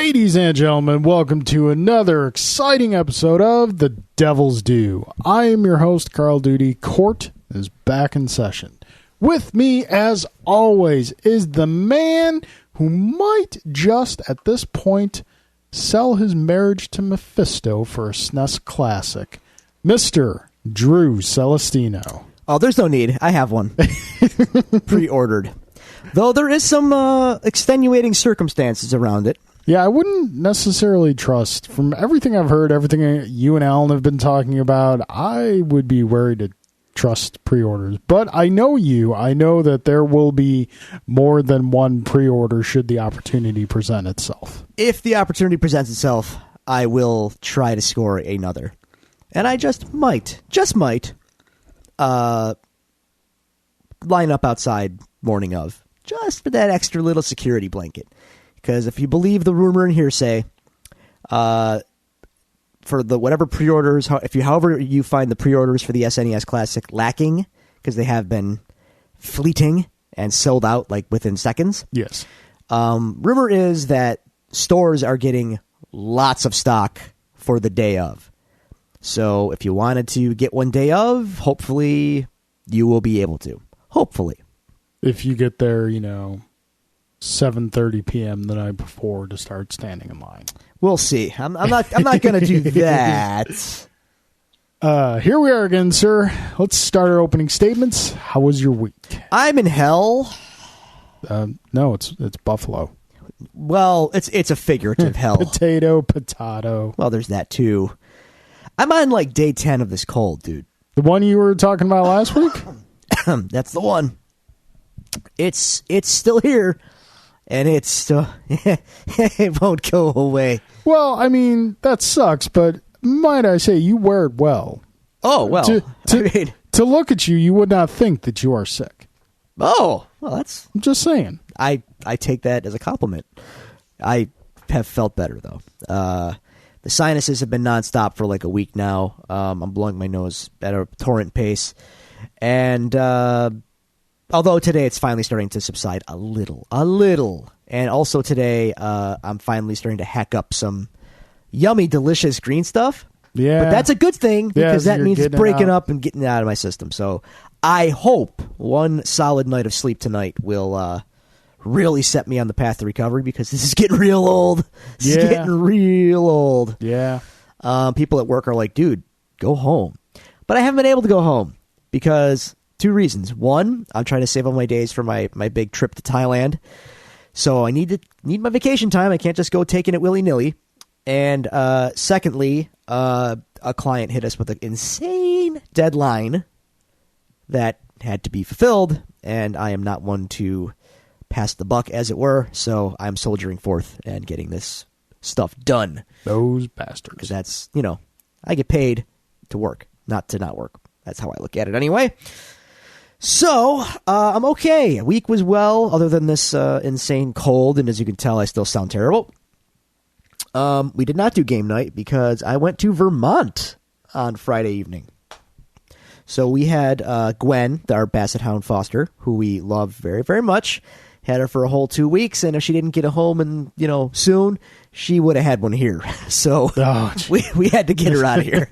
Ladies and gentlemen, welcome to another exciting episode of The Devil's Due. I am your host, Carl Duty. Court is back in session. With me, as always, is the man who might just at this point sell his marriage to Mephisto for a SNES Classic, Mr. Drew Celestino. Oh, there's no need. I have one. Pre-ordered. Though there is some extenuating circumstances around it. Yeah, I wouldn't necessarily trust. From everything I've heard, everything you and Alan have been talking about, I would be wary to trust pre-orders. But I know you. I know that there will be more than one pre-order should the opportunity present itself. If the opportunity presents itself, I will try to score another. And I just might, line up outside morning of, just for that extra little security blanket. Because if you believe the rumor and hearsay, for the whatever pre-orders, however you find the pre-orders for the SNES Classic lacking, because they have been fleeting and sold out like within seconds. Yes. Rumor is that stores are getting lots of stock for the day of. So if you wanted to get one day of, hopefully you will be able to. Hopefully. If you get there, 7:30 p.m. the night before to start standing in line. We'll see. I'm not going to do that. Here we are again, sir. Let's start our opening statements. How was your week? I'm in hell. No, it's Buffalo. Well, it's a figurative hell. Potato. Well, there's that too. I'm on like day 10 of this cold, dude. The one you were talking about last week? That's the one. It's still here. And it's still, it won't go away. Well, I mean, that sucks, but might I say, you wear it well. Oh, well. To look at you, you would not think that you are sick. Oh, well, that's... I'm just saying. I take that as a compliment. I have felt better, though. The sinuses have been nonstop for like a week now. I'm blowing my nose at a torrent pace. And... although today it's finally starting to subside a little. And also today, I'm finally starting to hack up some yummy, delicious green stuff. Yeah. But that's a good thing because that means it's breaking out. up and getting it out of my system. So I hope one solid night of sleep tonight will really set me on the path to recovery because this is getting real old. It's getting real old. Yeah. People at work are like, dude, go home. But I haven't been able to go home because... two reasons. One, I'm trying to save all my days for my big trip to Thailand. So I need my vacation time. I can't just go taking it willy-nilly. And secondly, a client hit us with an insane deadline that had to be fulfilled. And I am not one to pass the buck, as it were. So I'm soldiering forth and getting this stuff done. Those bastards. Because that's, I get paid to work, not to not work. That's how I look at it anyway. So, I'm okay. Week was well, other than this insane cold, and as you can tell, I still sound terrible. We did not do game night because I went to Vermont on Friday evening. So we had Gwen, our Basset Hound Foster, who we love very, very much. Had her for a whole 2 weeks, and if she didn't get a home and soon, she would have had one here. So we had to get her out of here.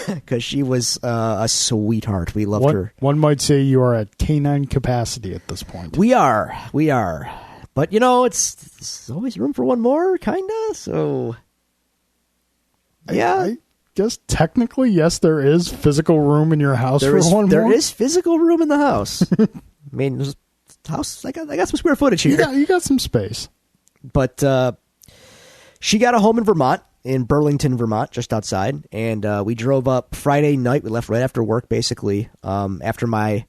Because she was a sweetheart. We loved her. One might say you are at canine capacity at this point. We are. But, it's always room for one more, kind of. So, yeah. I guess technically, yes, there is physical room in your house for one more. There is physical room in the house. I mean, there's house. I got some square footage here. You got some space. But she got a home in Vermont. In Burlington, Vermont, just outside. And we drove up Friday night. We left right after work, basically, after my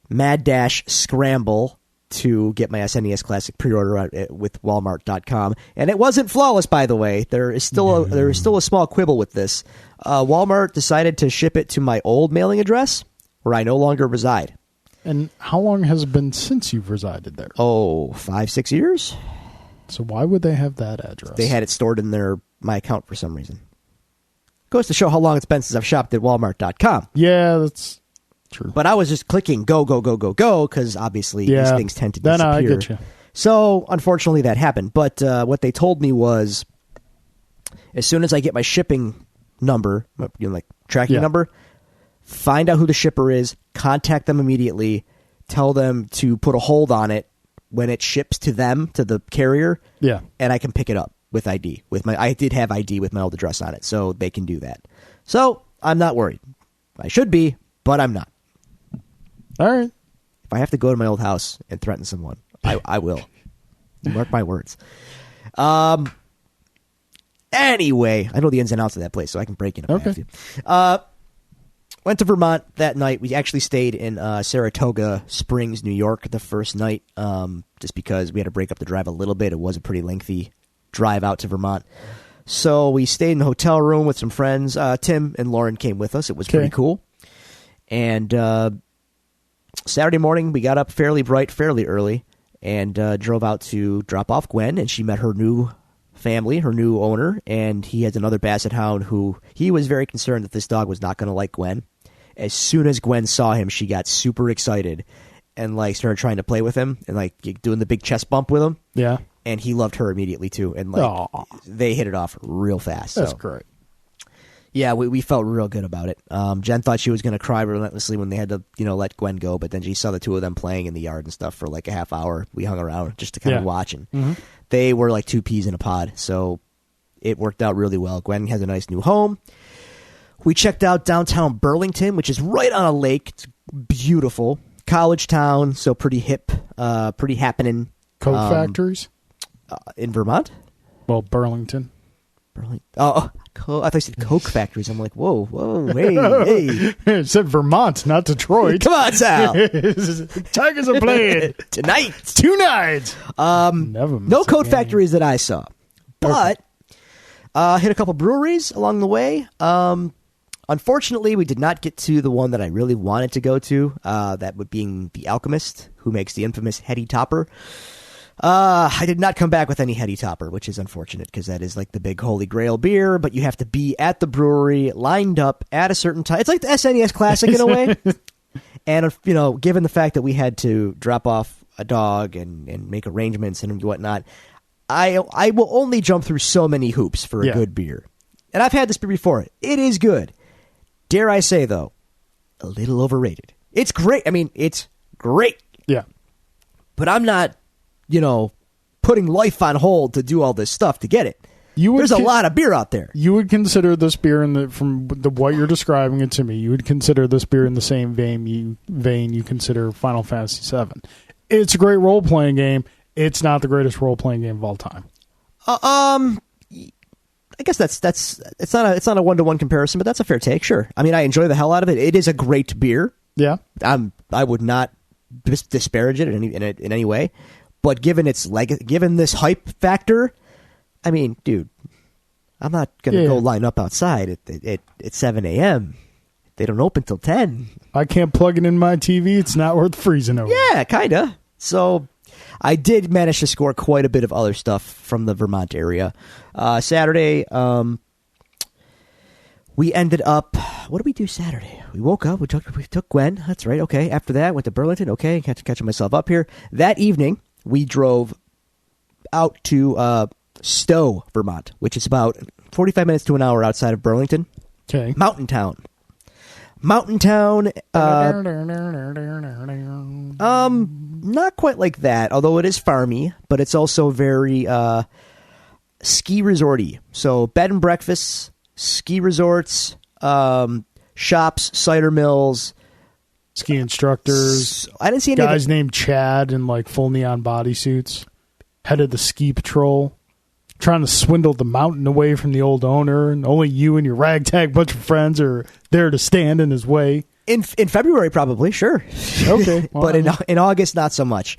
mad dash scramble to get my SNES Classic pre-order with Walmart.com. And it wasn't flawless, by the way. There is still a small quibble with this. Walmart decided to ship it to my old mailing address, where I no longer reside. And how long has it been since you've resided there? Oh, 5-6 years. So why would they have that address? They had it stored in my account for some reason. Goes to show how long it's been since I've shopped at Walmart.com. Yeah, that's true. But I was just clicking go, because obviously these things tend to disappear. I get you. So, unfortunately, that happened. But what they told me was, as soon as I get my shipping number, tracking number, find out who the shipper is, contact them immediately, tell them to put a hold on it when it ships to them, to the carrier, and I can pick it up with ID. I did have ID with my old address on it, so they can do that. So, I'm not worried. I should be, but I'm not. All right. If I have to go to my old house and threaten someone, I will. Mark my words. Anyway, I know the ins and outs of that place, so I can break in if I have to. Went to Vermont that night. We actually stayed in Saratoga Springs, New York, the first night, just because we had to break up the drive a little bit. It was a pretty lengthy drive out to Vermont. So we stayed in the hotel room with some friends. Tim and Lauren came with us. It was pretty cool. And Saturday morning, we got up fairly bright, fairly early, and drove out to drop off Gwen, and she met her new family, her new owner, and he has another Basset Hound who he was very concerned that this dog was not going to like Gwen. As soon as Gwen saw him, she got super excited and started trying to play with him and doing the big chest bump with him. Yeah. And he loved her immediately too, and they hit it off real fast. That's great. Yeah, we felt real good about it. Jen thought she was going to cry relentlessly when they had to, let Gwen go, but then she saw the two of them playing in the yard and stuff for a half hour. We hung around just to kind of watch, and they were like two peas in a pod, so it worked out really well. Gwen has a nice new home. We checked out downtown Burlington, which is right on a lake. It's beautiful. College town, so pretty hip, pretty happening. Coke factories? In Vermont? Well, Burlington. Oh, I thought you said Coke factories. I'm like, whoa, hey. It said Vermont, not Detroit. Come on, Sal. Tigers are playing tonight. No Coke factories that I saw, but hit a couple breweries along the way. Unfortunately, we did not get to the one that I really wanted to go to. That would being The Alchemist, who makes the infamous Heady Topper. I did not come back with any Heady Topper, which is unfortunate because that is the big holy grail beer, but you have to be at the brewery lined up at a certain time. It's like the SNES Classic in a way. And, given the fact that we had to drop off a dog and make arrangements and whatnot, I will only jump through so many hoops for a good beer. And I've had this beer before. It is good. Dare I say, though, a little overrated. It's great. I mean, it's great. Yeah. But I'm not, putting life on hold to do all this stuff to get it. There's a lot of beer out there. You would consider this beer from what you're describing it to me, you would consider this beer in the same vein you consider Final Fantasy VII. It's a great role-playing game. It's not the greatest role-playing game of all time. I guess it's not a one-to-one comparison, but that's a fair take. Sure. I mean, I enjoy the hell out of it. It is a great beer. Yeah. I would not disparage it in any way, but given this hype factor, I mean, dude, I'm not gonna go line up outside at 7 a.m. They don't open till 10. I can't plug it in my TV. It's not worth freezing over. Yeah, kinda. So I did manage to score quite a bit of other stuff from the Vermont area. Saturday, we ended up. What did we do Saturday? We woke up. We took Gwen. That's right. Okay. After that, went to Burlington. Okay, catching myself up here. That evening, we drove out to Stowe, Vermont, which is about 45 minutes to an hour outside of Burlington. Okay. Mountain Town. Not quite like that, although it is farmy, but it's also very ski resorty. So bed and breakfasts, ski resorts, shops, cider mills, ski instructors. I didn't see any guys named Chad in full neon bodysuits, headed the ski patrol, trying to swindle the mountain away from the old owner, and only you and your ragtag bunch of friends are there to stand in his way. In February, probably, sure. Okay. Well, but in August, not so much.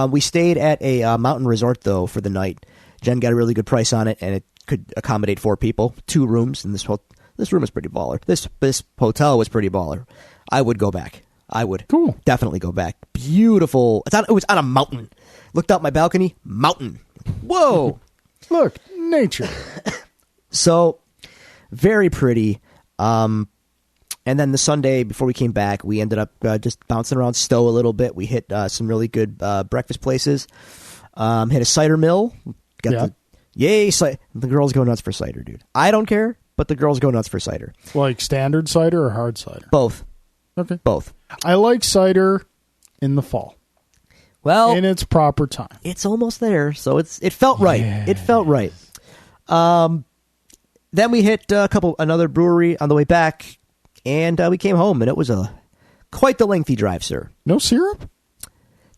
We stayed at a mountain resort, though, for the night. Jen got a really good price on it, and it could accommodate 4 people, 2 rooms, and this room is pretty baller. This hotel was pretty baller. I would go back. I would definitely go back. Beautiful. It was on a mountain. Looked out my balcony, mountain. Whoa. Look, nature. So, very pretty. And then the Sunday before we came back, we ended up just bouncing around Stowe a little bit. We hit some really good breakfast places. Hit a cider mill. Got Yeah. the girls go nuts for cider, dude. I don't care, but the girls go nuts for cider. Like standard cider or hard cider? Both. Okay. Both. I like cider in the fall. Well, In its proper time. it's almost there, so it felt right. Yeah. It felt right. Then we hit another brewery on the way back, and we came home, and it was quite the lengthy drive, sir. No syrup?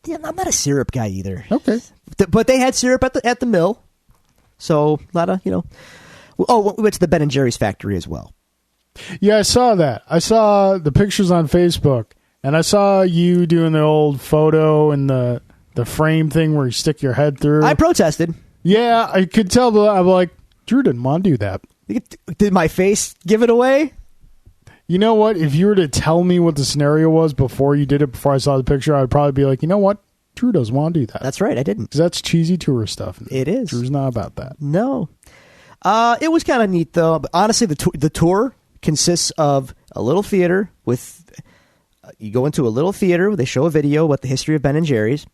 Yeah, I'm not a syrup guy either. Okay. But they had syrup at the mill, so a lot of Oh, we went to the Ben and Jerry's factory as well. Yeah, I saw that. I saw the pictures on Facebook, and I saw you doing the old photo and the frame thing where you stick your head through. I protested. Yeah, I could tell, but I'm like, Drew didn't want to do that. Did my face give it away? You know what? If you were to tell me what the scenario was before you did it, before I saw the picture, I'd probably be like, you know what? Drew doesn't want to do that. That's right, I didn't. Because that's cheesy tourist stuff. It is. Drew's not about that. No. It was kind of neat, though. But honestly, the tour consists of a little theater with... you go into a little theater where they show a video about the history of Ben and Jerry's.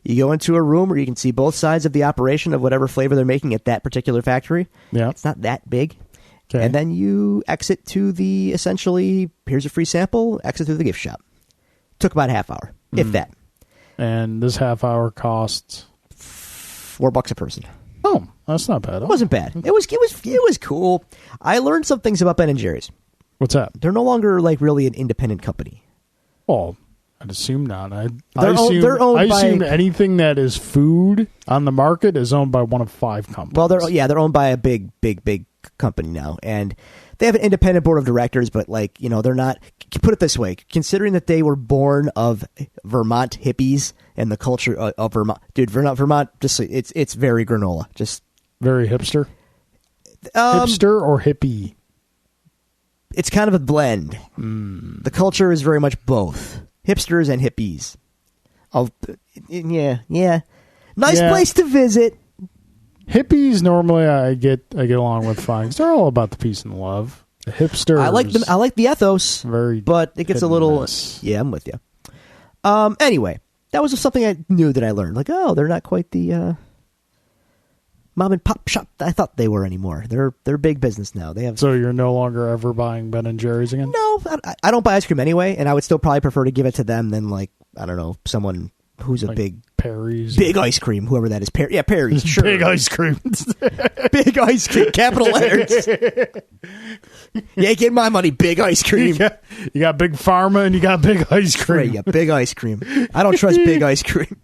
You go into a room where you can see both sides of the operation of whatever flavor they're making at that particular factory. Yeah. It's not that big. Okay. And then you exit to the, essentially, here's a free sample, exit to the gift shop. Took about a half hour, if that. And this half hour costs... $4 a person. Oh, that's not bad. It wasn't bad. It was cool. I learned some things about Ben and Jerry's. What's that? They're no longer like really an independent company. Well, I'd assume not. I They're owned by- assume anything that is food on the market is owned by one of 5 companies. Well, they're owned by a big company now, and they have an independent board of directors. But they're not. Put it this way: considering that they were born of Vermont hippies and the culture of Vermont, dude, Vermont, just it's very granola, just very hipster. Hipster or hippie? It's kind of a blend. The culture is very much both hipsters and hippies. Yeah. Nice place to visit. Hippies normally I get along with fine. 'Cause they're all about the peace and love. The hipsters, I like them. I like the ethos. Very, but it gets a hit and little. miss. Yeah, I'm with you. Anyway, that was just something I knew that I learned. Like, oh, they're not quite the mom and pop shop I thought they were anymore. They're big business now. They have. So you're no longer ever buying Ben and Jerry's again? No, I don't buy ice cream anyway, and I would still probably prefer to give it to them than I don't know, someone who's a big Perry's, ice cream, whoever that is. Perry's, sure. big ice cream. Big ice cream, capital letters. You ain't getting my money, big ice cream. You got big pharma and you got big ice cream. Right, yeah, big ice cream. I don't trust big ice cream.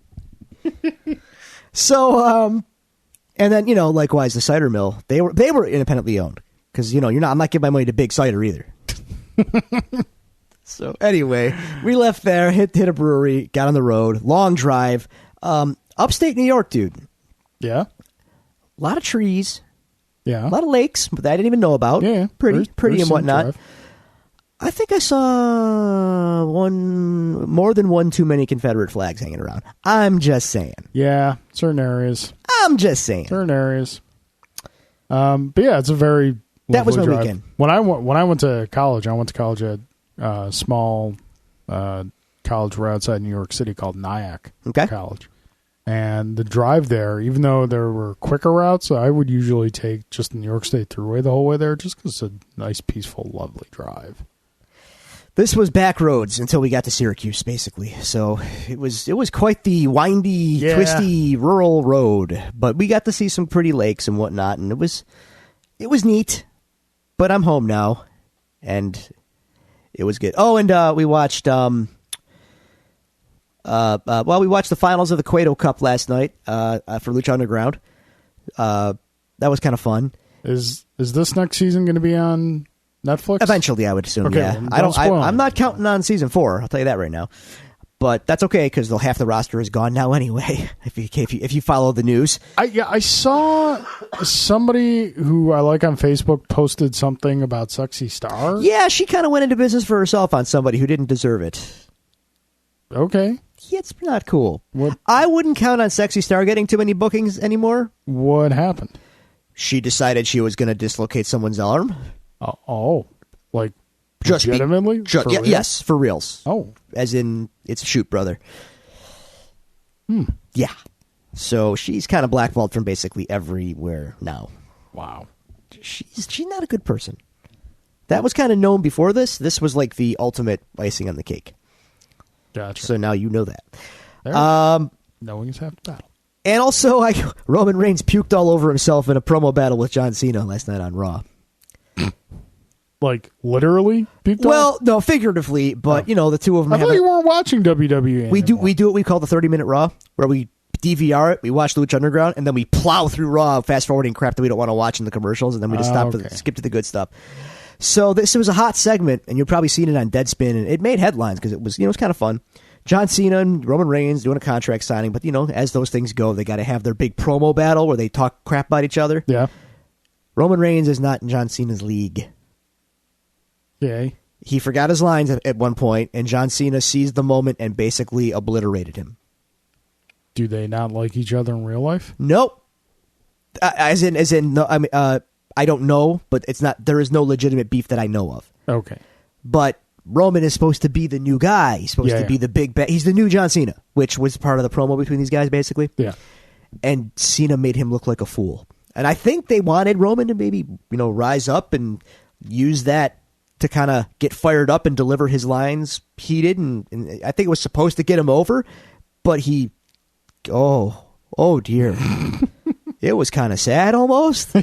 So, and then likewise the cider mill. They were independently owned because I'm not giving my money to Big Cider either. So anyway, we left there, hit a brewery, got on the road, long drive, upstate New York, dude. Yeah, A lot of trees, yeah, a lot of lakes that I didn't even know about. Yeah, pretty very and whatnot. drive. I think I saw more than one too many Confederate flags hanging around. I'm just saying. Yeah, certain areas. I'm just saying. Certain areas. But yeah, it's a very That was lovely my drive. weekend. When I went to college, at a small college right outside New York City called Nyack Okay. College. And the drive there, even though there were quicker routes, I would usually take just the New York State Thruway the whole way there just because it's a nice, peaceful, lovely drive. This was back roads until we got to Syracuse, basically. So it was quite the windy, twisty, rural road. But we got to see some pretty lakes and whatnot, and it was neat. But I'm home now, and it was good. Oh, and we watched we watched the finals of the Cueto Cup last night for Lucha Underground. That was kind of fun. Is this next season going to be on Netflix? Eventually, I would assume. Okay, Yeah, well, don't spoil I'm not anything. counting on season 4. I'll tell you that right now. But that's okay because half the roster is gone now anyway. If you follow the news, I saw somebody who I like on Facebook posted something about Sexy Star. yeah, she kind of went into business for herself on somebody who didn't deserve it. Okay. Yeah, it's not cool. What- I wouldn't count on Sexy Star getting too many bookings anymore. What happened? She decided she was going to dislocate someone's arm. Like Just legitimately? For real? yes, for reals. Oh, As in, it's a shoot, brother. Yeah. So she's kind of blackballed from basically everywhere now. Wow. She's not a good person. That was kind of known before this. This was like the ultimate icing on the cake. Gotcha. So now you know that. Knowing is half the battle. And also, Roman Reigns puked all over himself in a promo battle with John Cena last night on Raw. Like, literally? Well, no, figuratively, but, the two of them I thought you weren't watching WWE We anymore. do what we call the 30-minute Raw, where we DVR it, we watch Lucha Underground, and then we plow through Raw, fast-forwarding crap that we don't want to watch in the commercials, and then we just skip to the good stuff. So this was a hot segment, and you've probably seen it on Deadspin, and it made headlines because it was, it was kind of fun. John Cena and Roman Reigns doing a contract signing, but, as those things go, they got to have their big promo battle where they talk crap about each other. Yeah. Roman Reigns is not in John Cena's league. Yay. He forgot his lines at one point, and John Cena seized the moment and basically obliterated him. Do they not like each other in real life? Nope. As in, no, I mean, I don't know, but it's not. There is no legitimate beef that I know of. Okay. But Roman is supposed to be the new guy. He's supposed to be the big bet. He's the new John Cena, which was part of the promo between these guys, basically. Yeah. And Cena made him look like a fool. And I think they wanted Roman to maybe, rise up and use that to kind of get fired up and deliver his lines heated. And I think it was supposed to get him over, but he, oh dear. It was kind of sad almost.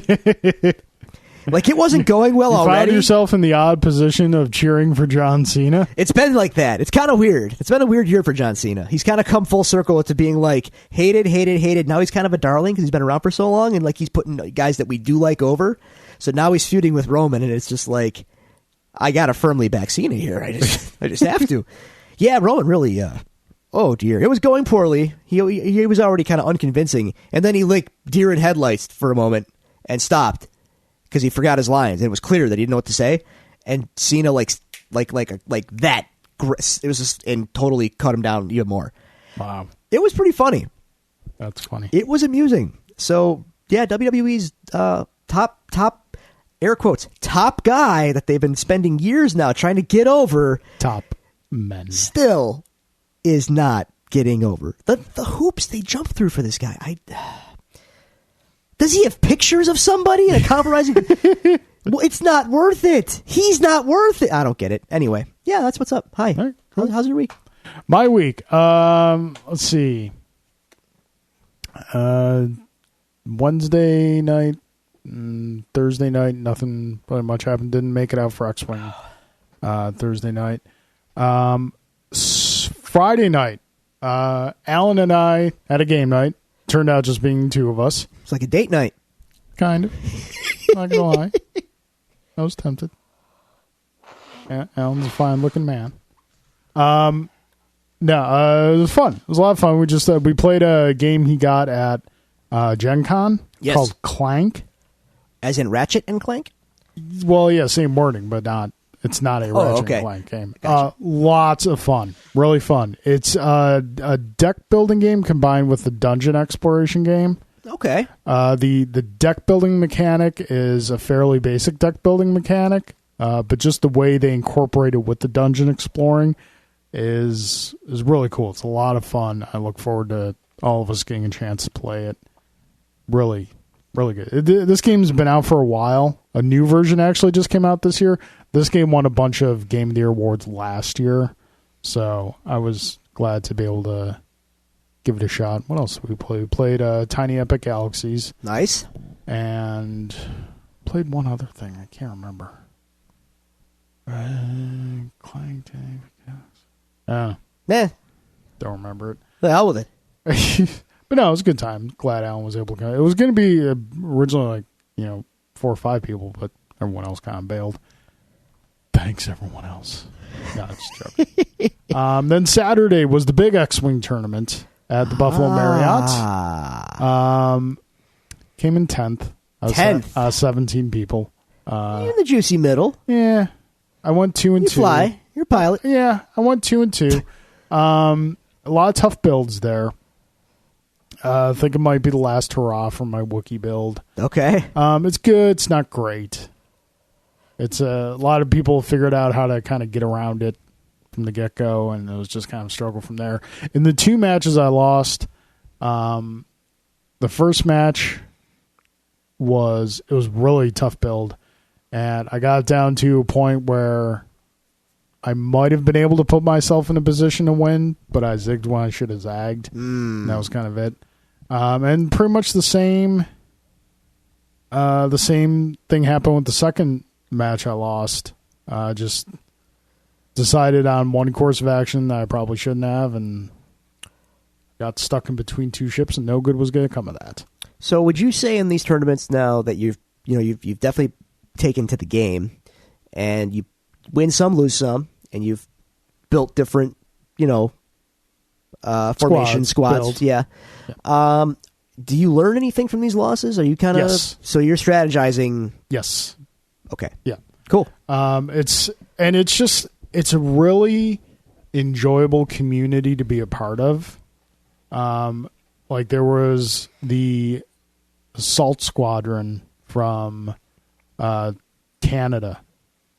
Like it wasn't going well already. You found yourself in the odd position of cheering for John Cena? It's been like that. It's kind of weird. It's been a weird year for John Cena. He's kind of come full circle to being like hated. Now he's kind of a darling because he's been around for so long, and like he's putting guys that we do like over. So now he's feuding with Roman, and it's just like, I got to firmly back Cena here. I just have to. Yeah, Roman really. Oh dear, it was going poorly. He was already kind of unconvincing, and then he like deer in headlights for a moment and stopped because he forgot his lines, and it was clear that he didn't know what to say. And Cena like that. It was just and totally cut him down even more. Wow, it was pretty funny. That's funny. It was amusing. So yeah, WWE's top air quotes top guy that they've been spending years now trying to get over. Top men still is not getting over the hoops they jump through for this guy. Does he have pictures of somebody in a compromising? Well, it's not worth it. He's not worth it. I don't get it. Anyway, yeah, that's what's up. Hi. Right, cool. How's your week? My week. Let's see. Wednesday night, Thursday night, nothing really much happened. Didn't make it out for X-Wing Thursday night. Friday night, Alan and I had a game night. Turned out just being two of us. It's like a date night. Kind of. Not gonna lie. I was tempted. Alan's a fine-looking man. No, it was fun. It was a lot of fun. We played a game he got at Gen Con called Clank. As in Ratchet and Clank? Well, yeah, same wording, but not. It's not a Ratchet and Clank game. Gotcha. Lots of fun. Really fun. It's a deck building game combined with the dungeon exploration game. Okay. The deck building mechanic is a fairly basic deck building mechanic, but just the way they incorporate it with the dungeon exploring is really cool. It's a lot of fun. I look forward to all of us getting a chance to play it. Really, really good. This game's been out for a while. A new version actually just came out this year. This game won a bunch of Game of the Year awards last year, so I was glad to be able to give it a shot. What else did we play? We played Tiny Epic Galaxies. Nice. And played one other thing. I can't remember. Clank. Don't remember it. The hell with it. But no, it was a good time. Glad Alan was able to come. It was going to be originally 4 or 5 people, but everyone else kind of bailed. Thanks, everyone else. No, it's joking. Then Saturday was the big X-Wing tournament at the Buffalo Marriott. Came in 10th. 10th? 17 people. You're in the juicy middle. Yeah. I went 2 and 2. You fly. You're a pilot. Yeah, I went 2 and 2. A lot of tough builds there. I think it might be the last hurrah for my Wookiee build. Okay. It's good. It's not great. It's a lot of people figured out how to kind of get around it from the get-go, and it was just kind of a struggle from there. In the 2 matches I lost, the first match was really tough build, and I got down to a point where I might have been able to put myself in a position to win, but I zigged when I should have zagged. And that was kind of it. And pretty much the same thing happened with the second match I lost. Just decided on one course of action that I probably shouldn't have, and got stuck in between two ships, and no good was going to come of that. So would you say in these tournaments now that you've definitely taken to the game, and you win some, lose some, and you've built different, formation squads. Yeah. Do you learn anything from these losses? Are you kind of so you're strategizing? Yes. Okay. Yeah. Cool. It's a really enjoyable community to be a part of. Like there was the Assault Squadron from Canada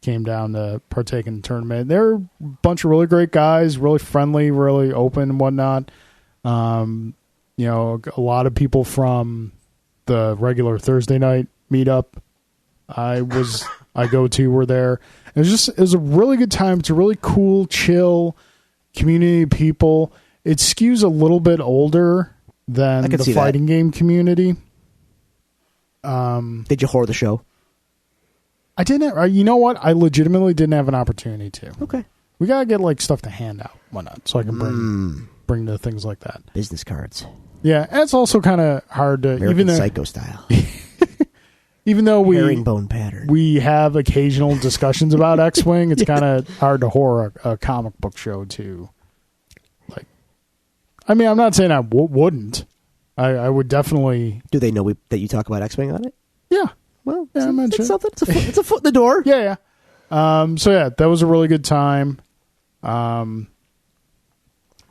came down to partake in the tournament. They're a bunch of really great guys, really friendly, really open and whatnot. A lot of people from the regular Thursday night meetup I go to were there. It was a really good time. It's a really cool, chill community of people. It skews a little bit older than the fighting game community. Did you whore the show? I didn't. You know what? I legitimately didn't have an opportunity to. Okay. We gotta get like stuff to hand out, whatnot, so I can bring to things like that. Business cards. Yeah, and it's also kind of hard to American Psycho style. Even though herringbone pattern. We have occasional discussions about X-Wing, it's kind of hard to whore a comic book show too. Like, I mean, I'm not saying I wouldn't. I would definitely. Do they know that you talk about X-Wing on it? Yeah. Well, yeah, I mentioned it's something. It's a foot in the door. Yeah. So yeah, that was a really good time. So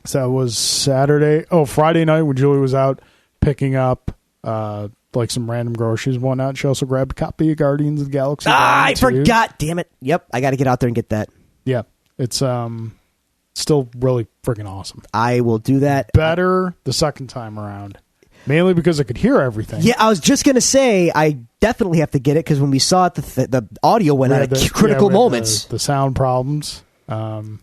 that was Saturday. Oh, Friday night when Julie was out picking up like some random groceries and whatnot. She also grabbed a copy of Guardians of the Galaxy. I forgot. Damn it. Yep, I got to get out there and get that. Yeah, it's still really freaking awesome. I will do that. Better the second time around. Mainly because I could hear everything. Yeah, I was just going to say, I definitely have to get it because when we saw it, the audio went out at critical moments. The sound problems. So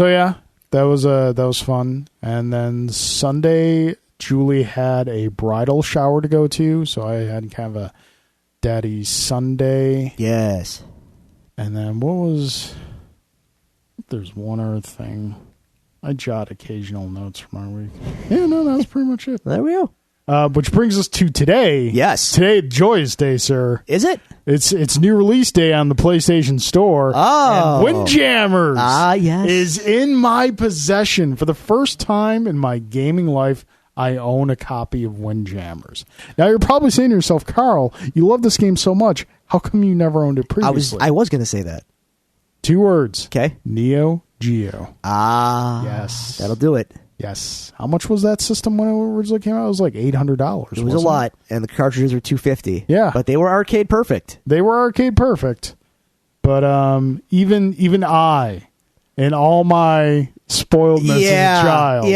yeah, that was fun. And then Sunday, Julie had a bridal shower to go to, so I had kind of a daddy Sunday. Yes. And then there's one other thing. I jot occasional notes from our week. Yeah, no, that was pretty much it. There we go. Which brings us to today. Yes. Today, joyous day, sir. Is it? It's new release day on the PlayStation Store. Oh. And Windjammers yes. is in my possession. For the first time in my gaming life, I own a copy of Windjammers. Now, you're probably saying to yourself, Carl, you love this game so much. How come you never owned it previously? I was going to say that. 2 words. Okay. Neo Geo. Yes. That'll do it. Yes. How much was that system when it originally came out? It was like $800. It was a lot, and the cartridges were $250. Yeah. But they were arcade perfect. But even I, in all my spoiledness as a child,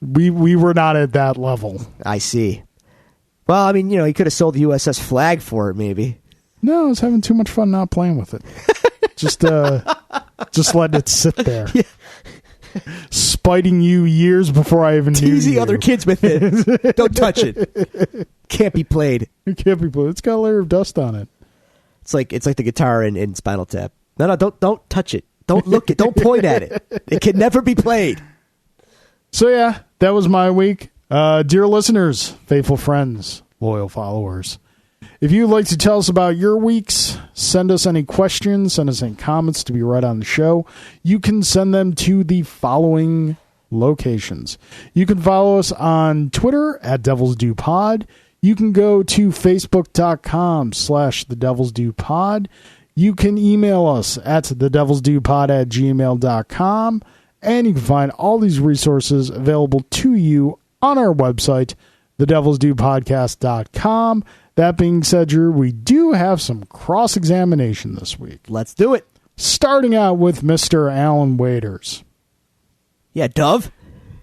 we were not at that level. I see. Well, I mean, he could have sold the USS Flag for it, maybe. No, I was having too much fun not playing with it. Just letting it sit there. Yeah. Spiting you years before I even knew you. Teasing other kids with it. Don't touch it. Can't be played. It can't be played. It's got a layer of dust on it. It's like the guitar in Spinal Tap. No, don't touch it. Don't look it. Don't point at it. It can never be played. So yeah, that was my week. Dear listeners, faithful friends, loyal followers, if you'd like to tell us about your weeks, send us any questions, send us any comments to be read on the show, you can send them to the following locations. You can follow us on Twitter at Devils Do Pod. You can go to facebook.com/thedevilsdopod. You can email us at thedevilsdopod@gmail.com. And you can find all these resources available to you on our website, thedevilsdopodcast.com. That being said, Drew, we do have some cross-examination this week. Let's do it. Starting out with Mr. Alan Waiters. Yeah, Dove.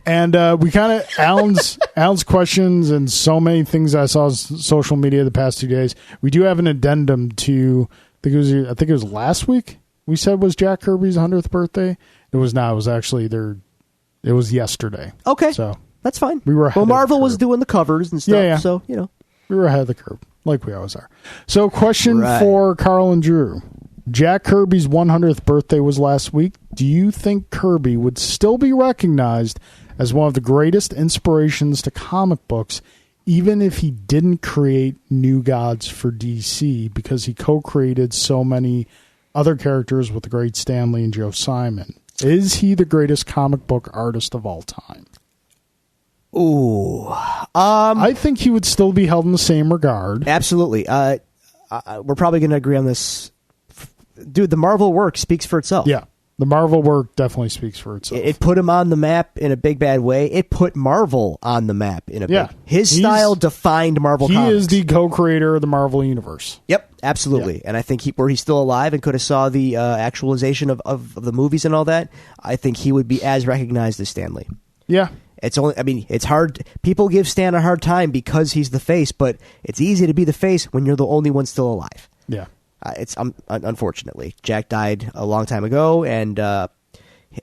And we kind of Alan's questions and so many things I saw on social media the past 2 days. We do have an addendum to I think it was last week. We said was Jack Kirby's 100th birthday. It was not. It was actually It was yesterday. Okay, so that's fine. We were ahead of the Marvel was curve. doing the covers and stuff. Yeah. So we were ahead of the curve, like we always are. So, question Right. for Carl and Drew. Jack Kirby's 100th birthday was last week. Do you think Kirby would still be recognized as one of the greatest inspirations to comic books, even if he didn't create New Gods for DC, because he co-created so many other characters with the great Stan Lee and Joe Simon? Is he the greatest comic book artist of all time? ooh, I think he would still be held in the same regard. absolutely. We're probably going to agree on this, dude. The Marvel work speaks for itself. Yeah. The Marvel work definitely speaks for itself. It put him on the map in a big bad way. It put Marvel on the map in a Yeah. big. His He's- style defined Marvel He comics. is the co-creator of the Marvel Universe. Yep, absolutely. And I think were he still alive and could have saw the actualization of the movies and all that, I think he would be as recognized as Stan Lee. Yeah. It's hard. People give Stan a hard time because he's the face, but it's easy to be the face when you're the only one still alive. Yeah. Unfortunately, Jack died a long time ago, and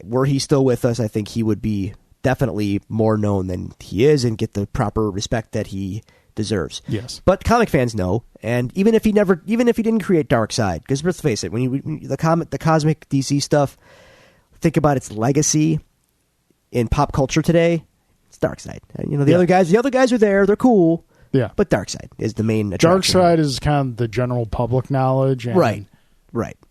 were he still with us, I think he would be definitely more known than he is and get the proper respect that he deserves. Yes. But comic fans know, and even if he didn't create Darkseid, because let's face it, when the cosmic DC stuff, think about its legacy in pop culture today, it's Darkseid. And, the other guys are there, they're cool. Yeah. But Darkseid is the main attraction. Darkseid is kind of the general public knowledge. And Right.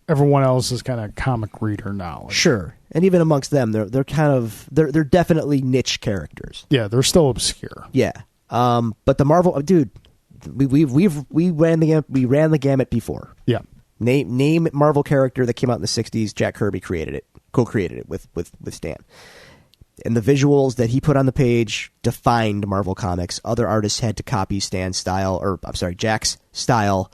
Everyone else is kind of comic reader knowledge. Sure. And even amongst them, they're definitely niche characters. Yeah, they're still obscure. Yeah. But the Marvel dude, we ran the gamut before. Yeah. Name Marvel character that came out in the 60s, Jack Kirby co-created it with Stan. And the visuals that he put on the page defined Marvel Comics. Other artists had to copy Jack's style.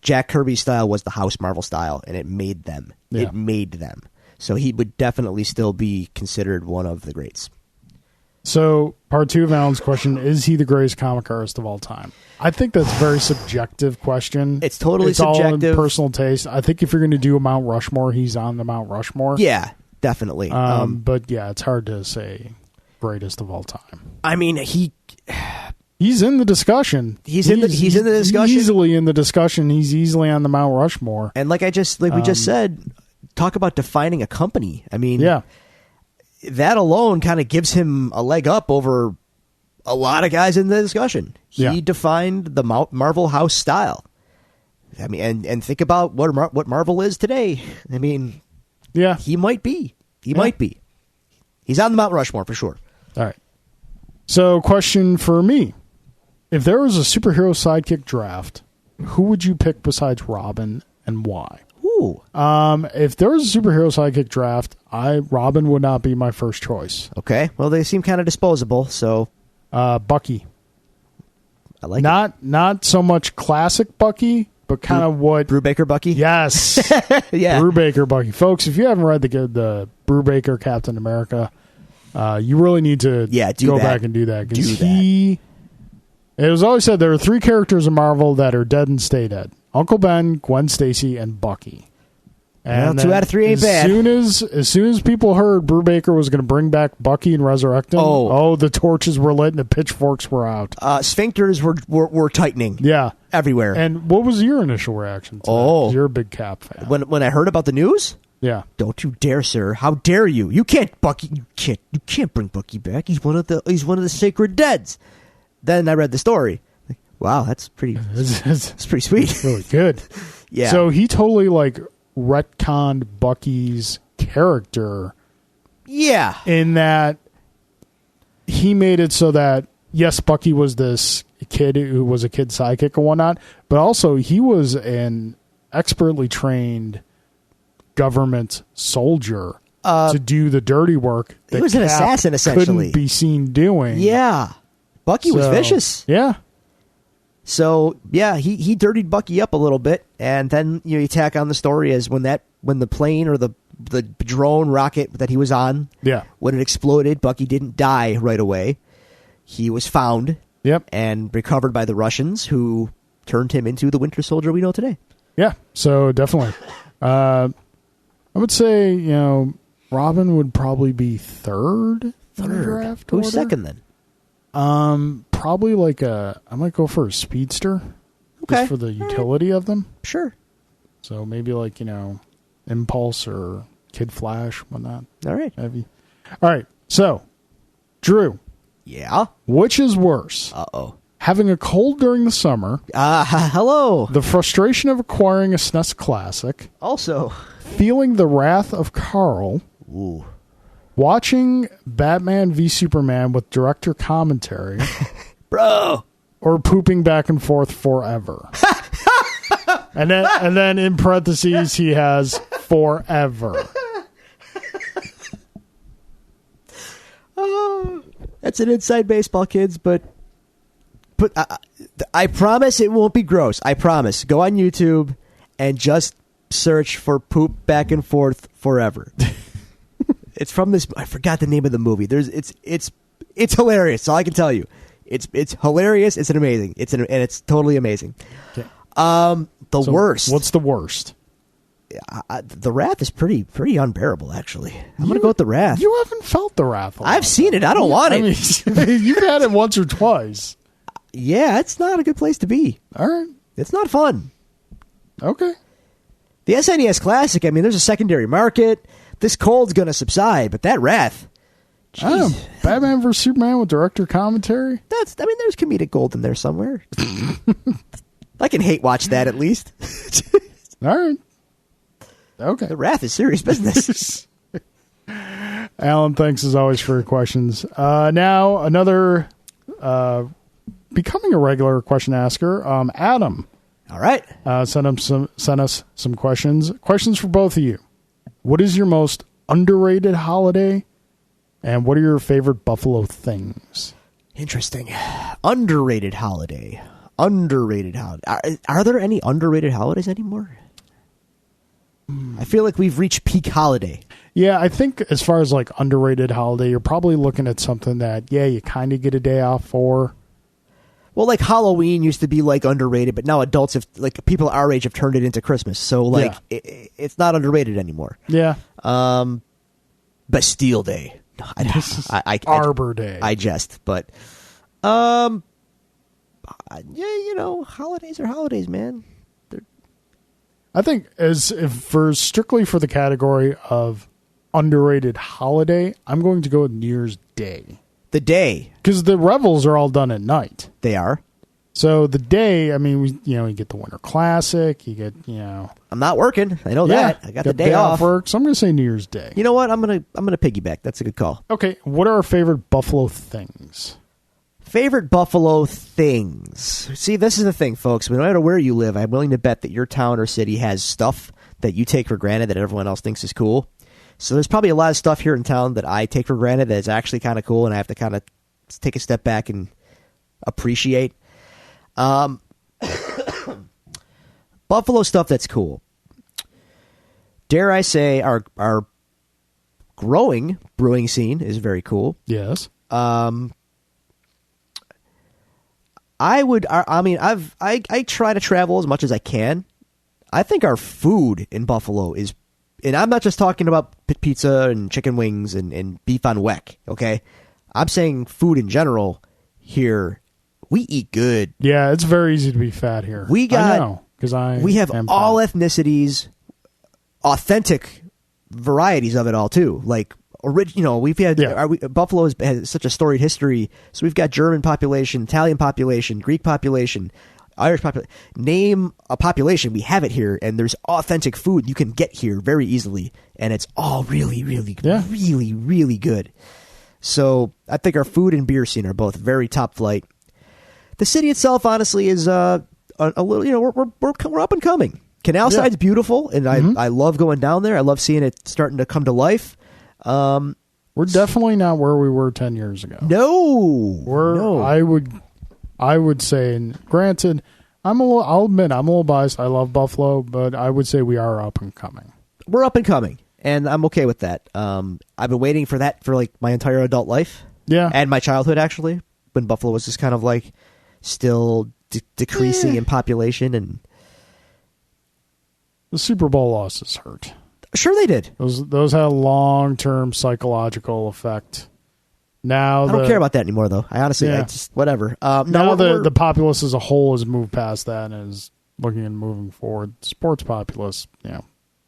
Jack Kirby's style was the House Marvel style, and it made them. Yeah. It made them. So he would definitely still be considered one of the greats. So, part 2 of Alan's question, is he the greatest comic artist of all time? I think that's a very subjective question. It's totally It's all in subjective. personal taste. I think if you're going to do a Mount Rushmore, he's on the Mount Rushmore. Yeah, definitely. But yeah, it's hard to say greatest of all time. I mean, He's in the discussion. He's in the discussion. Easily in the discussion. He's easily on the Mount Rushmore. and we just said, talk about defining a company. I mean, Yeah. that alone kind of gives him a leg up over a lot of guys in the discussion. He Yeah. defined the Marvel House style. I mean, and think about what Marvel is today. I mean, Yeah. he might be. He's on the Mount Rushmore for sure. All right. So, question for me. If there was a superhero sidekick draft, who would you pick besides Robin and why? Ooh. If there was a superhero sidekick draft, Robin would not be my first choice. Okay. Well, they seem kind of disposable, so Bucky. I like Not so much classic Bucky, but kind of what... Brubaker Bucky. Yes. Yeah. Brubaker Bucky. Folks, if you haven't read the Brubaker Captain America, you really need to go back and do that. Because it was always said there are 3 characters in Marvel that are dead and stay dead. Uncle Ben, Gwen Stacy, and Bucky. And well, 2 out of 3 ain't bad. As soon as people heard Brubaker was going to bring back Bucky and resurrect him, the torches were lit and the pitchforks were out. Sphincters were tightening. Yeah. Everywhere. And what was your initial reaction to that? 'Cause you're a big Cap fan. When I heard about the news? Yeah. Don't you dare, sir. How dare you? You can't bring Bucky back. He's one of the sacred deads. Then I read the story. Like, wow, that's pretty It's pretty sweet. really good. Yeah. So he totally retconned Bucky's character. Yeah. In that he made it so that, yes, Bucky was this kid who was a kid sidekick and whatnot, but also he was an expertly trained government soldier to do the dirty work. He was an assassin, essentially. Couldn't be seen doing. Yeah. Bucky was vicious. Yeah. So, yeah, he dirtied Bucky up a little bit, and then you tack on the story as when the plane or the the drone rocket that he was on. Yeah. When it exploded, Bucky didn't die right away. He was found Yep. and recovered by the Russians, who turned him into the Winter Soldier we know today. Yeah. So definitely. I would say, Robin would probably be third. in the draft Who's order. second then? Probably I might go for a speedster. Okay. Just for the utility of them. Sure. So maybe Impulse or Kid Flash, whatnot. All right. Heavy. All right. So, Drew, Yeah. which is worse? Uh-oh. Having a cold during the summer, Hello. the frustration of acquiring a SNES Classic, Also. feeling the wrath of Carl, Ooh. watching Batman v Superman with director commentary, Bro. or pooping back and forth forever. and then in parentheses he has forever. That's an inside baseball, kids, but I promise it won't be gross. I promise. Go on YouTube and just search for poop back and forth forever. It's from this. I forgot the name of the movie. It's hilarious. All I can tell you. It's hilarious. It's amazing. And it's totally amazing. Okay. The worst. What's the worst? The Wrath is pretty unbearable. Actually, I'm gonna go with the Wrath. You haven't felt the wrath. I've seen it. I don't want it. I mean, you've had it once or twice. Yeah, it's not a good place to be. All right. It's not fun. Okay. The SNES Classic, I mean, there's a secondary market. This cold's going to subside, but that Wrath, I don't know. jeez, Batman vs Superman with director commentary. there's comedic gold in there somewhere. I can hate watch that at least. All right. Okay. The Wrath is serious business. Alan, thanks as always for your questions. Now another becoming a regular question asker. Adam All right. sent us some questions. Questions for both of you. What is your most underrated holiday, and what are your favorite Buffalo things? Interesting. Underrated holiday. Are there any underrated holidays anymore? I feel like we've reached peak holiday. Yeah, I think as far as underrated holiday, you're probably looking at something that you kind of get a day off for. Well, Halloween used to be underrated, but now adults have people our age have turned it into Christmas. So it's not underrated anymore. Yeah. Bastille Day. Arbor Day. I jest, but holidays are holidays, man. I think strictly for the category of underrated holiday, I'm going to go with New Year's Day. The day. Because the revels are all done at night. They are. So the day, I mean, you get the Winter Classic, you get, I'm not working. I know that. I got the day off. Work, so I'm going to say New Year's Day. You know what? I'm gonna piggyback. That's a good call. Okay, what are our favorite Buffalo things? Favorite Buffalo things. See, this is the thing, folks. No matter where you live, I'm willing to bet that your town or city has stuff that you take for granted that everyone else thinks is cool. So there's probably a lot of stuff here in town that I take for granted that is actually kind of cool, and I have to kind of take a step back and appreciate. Buffalo stuff that's cool. Dare I say our growing brewing scene is very cool. Yes. I try to travel as much as I can. I think our food in Buffalo is, and I'm not just talking about pizza and chicken wings and beef on weck, okay? I'm saying food in general here. We eat good. Yeah, it's very easy to be fat here. We have all ethnicities, authentic varieties of it all too. We've had Buffalo has such a storied history. So we've got German population, Italian population, Greek population, Irish population. Name a population, we have it here, and there's authentic food you can get here very easily, and it's all really, really, really, really good. So I think our food and beer scene are both very top flight. The city itself, honestly, is a little. We're up and coming. Canal Side's beautiful, and I love going down there. I love seeing it starting to come to life. We're definitely not where we were 10 years ago. No. I would say, and granted, I'll admit I'm a little biased. I love Buffalo, but I would say we are up and coming. We're up and coming. and I'm okay with that. I've been waiting for that for like my entire adult life. Yeah. And my childhood, actually, when Buffalo was just kind of like still decreasing in population. And the Super Bowl losses hurt. Sure they did. Those had a long-term psychological effect. Now I don't care about that anymore, though. I honestly, I just, whatever. Now the populace as a whole has moved past that and is looking and moving forward. Sports populace, yeah.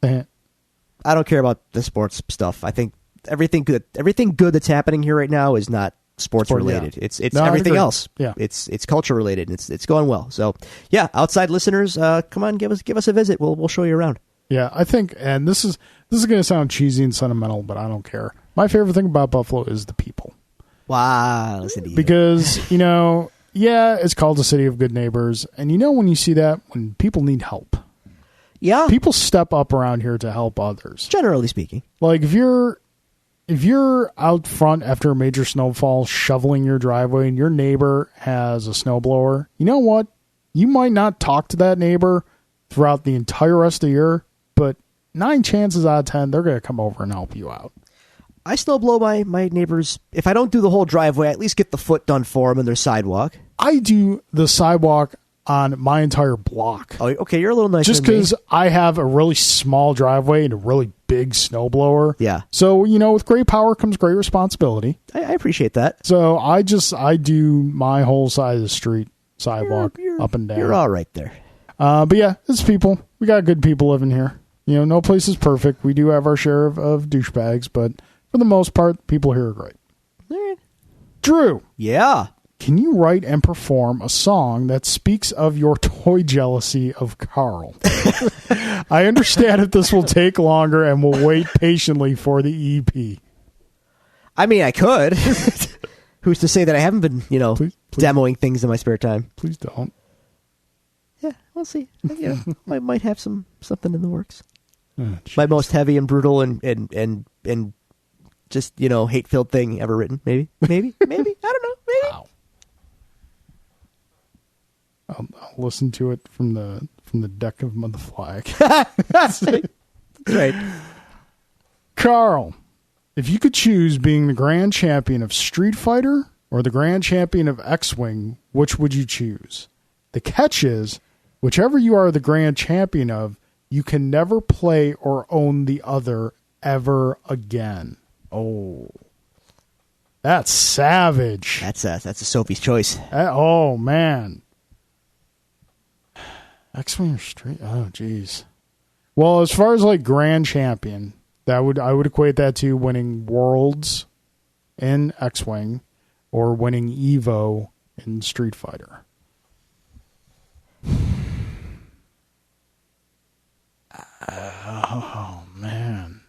I don't care about the sports stuff. I think everything good that's happening here right now is not sports related. Yeah. It's everything else. Yeah. It's culture related. It's going well. So yeah, outside listeners, come on, give us a visit. We'll show you around. Yeah, I think, and this is going to sound cheesy and sentimental, but I don't care. My favorite thing about Buffalo is the people. Wow, listen to you. Because it's called a city of good neighbors, and when you see that when people need help. Yeah, people step up around here to help others. Generally speaking, like if you're out front after a major snowfall shoveling your driveway and your neighbor has a snowblower, you know what? You might not talk to that neighbor throughout the entire rest of the year, but 9 chances out of 10, they're going to come over and help you out. I snowblow my neighbors. If I don't do the whole driveway, I at least get the foot done for them and their sidewalk. I do the sidewalk on my entire block. Oh, okay, you're a little nicer just because I have a really small driveway and a really big snowblower. Yeah. So, with great power comes great responsibility. I appreciate that. So I do my whole side of the street sidewalk up and down. You're all right there. But yeah, it's people. We got good people living here. No place is perfect. We do have our share of douchebags, but for the most part, people here are great. All right. Drew. Yeah. Can you write and perform a song that speaks of your toy jealousy of Carl? I understand if this will take longer and we'll wait patiently for the EP. I mean, I could. Who's to say that I haven't been, please. Demoing things in my spare time? Please don't. Yeah, we'll see. I might have something in the works. My most heavy and brutal and just hate-filled thing ever written. Maybe. I don't know. Maybe. Wow. I'll listen to it from the deck of the flag. That's right. Carl, if you could choose being the grand champion of Street Fighter or the grand champion of X-Wing, which would you choose? The catch is, whichever you are the grand champion of, you can never play or own the other ever again. Oh, that's savage. That's a Sophie's choice. Oh man. X-Wing or Street? Oh, geez. Well, as far as like grand champion, I would equate that to winning Worlds in X-Wing or winning Evo in Street Fighter. Oh man.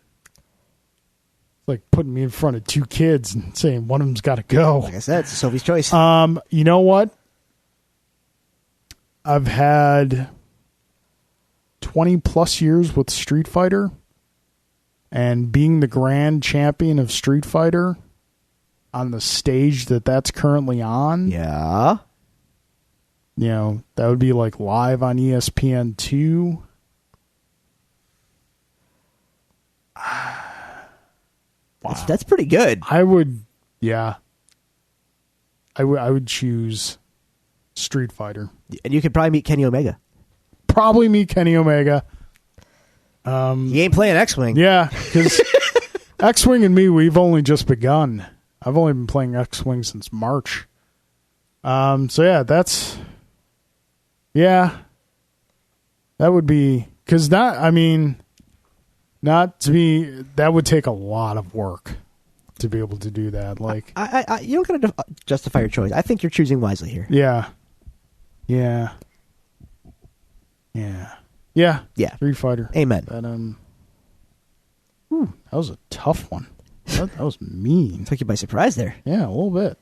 It's like putting me in front of 2 kids and saying one of them's got to go. Like I said, it's a Sophie's choice. You know what? I've had 20 plus years with Street Fighter, and being the grand champion of Street Fighter on the stage that's currently on. Yeah. That would be like live on ESPN2. Wow. That's pretty good. I would choose Street Fighter. And you could probably meet Kenny Omega. Probably meet Kenny Omega. He ain't playing X-Wing. Yeah, because X-Wing and me, we've only just begun. I've only been playing X-Wing since March. So yeah, that would be, because not to me, that would take a lot of work to be able to do that. Like, you don't gotta justify your choice. I think you're choosing wisely here. Yeah. Street Fighter. Amen. But, that was a tough one. That was mean. Took you by surprise there. Yeah, a little bit.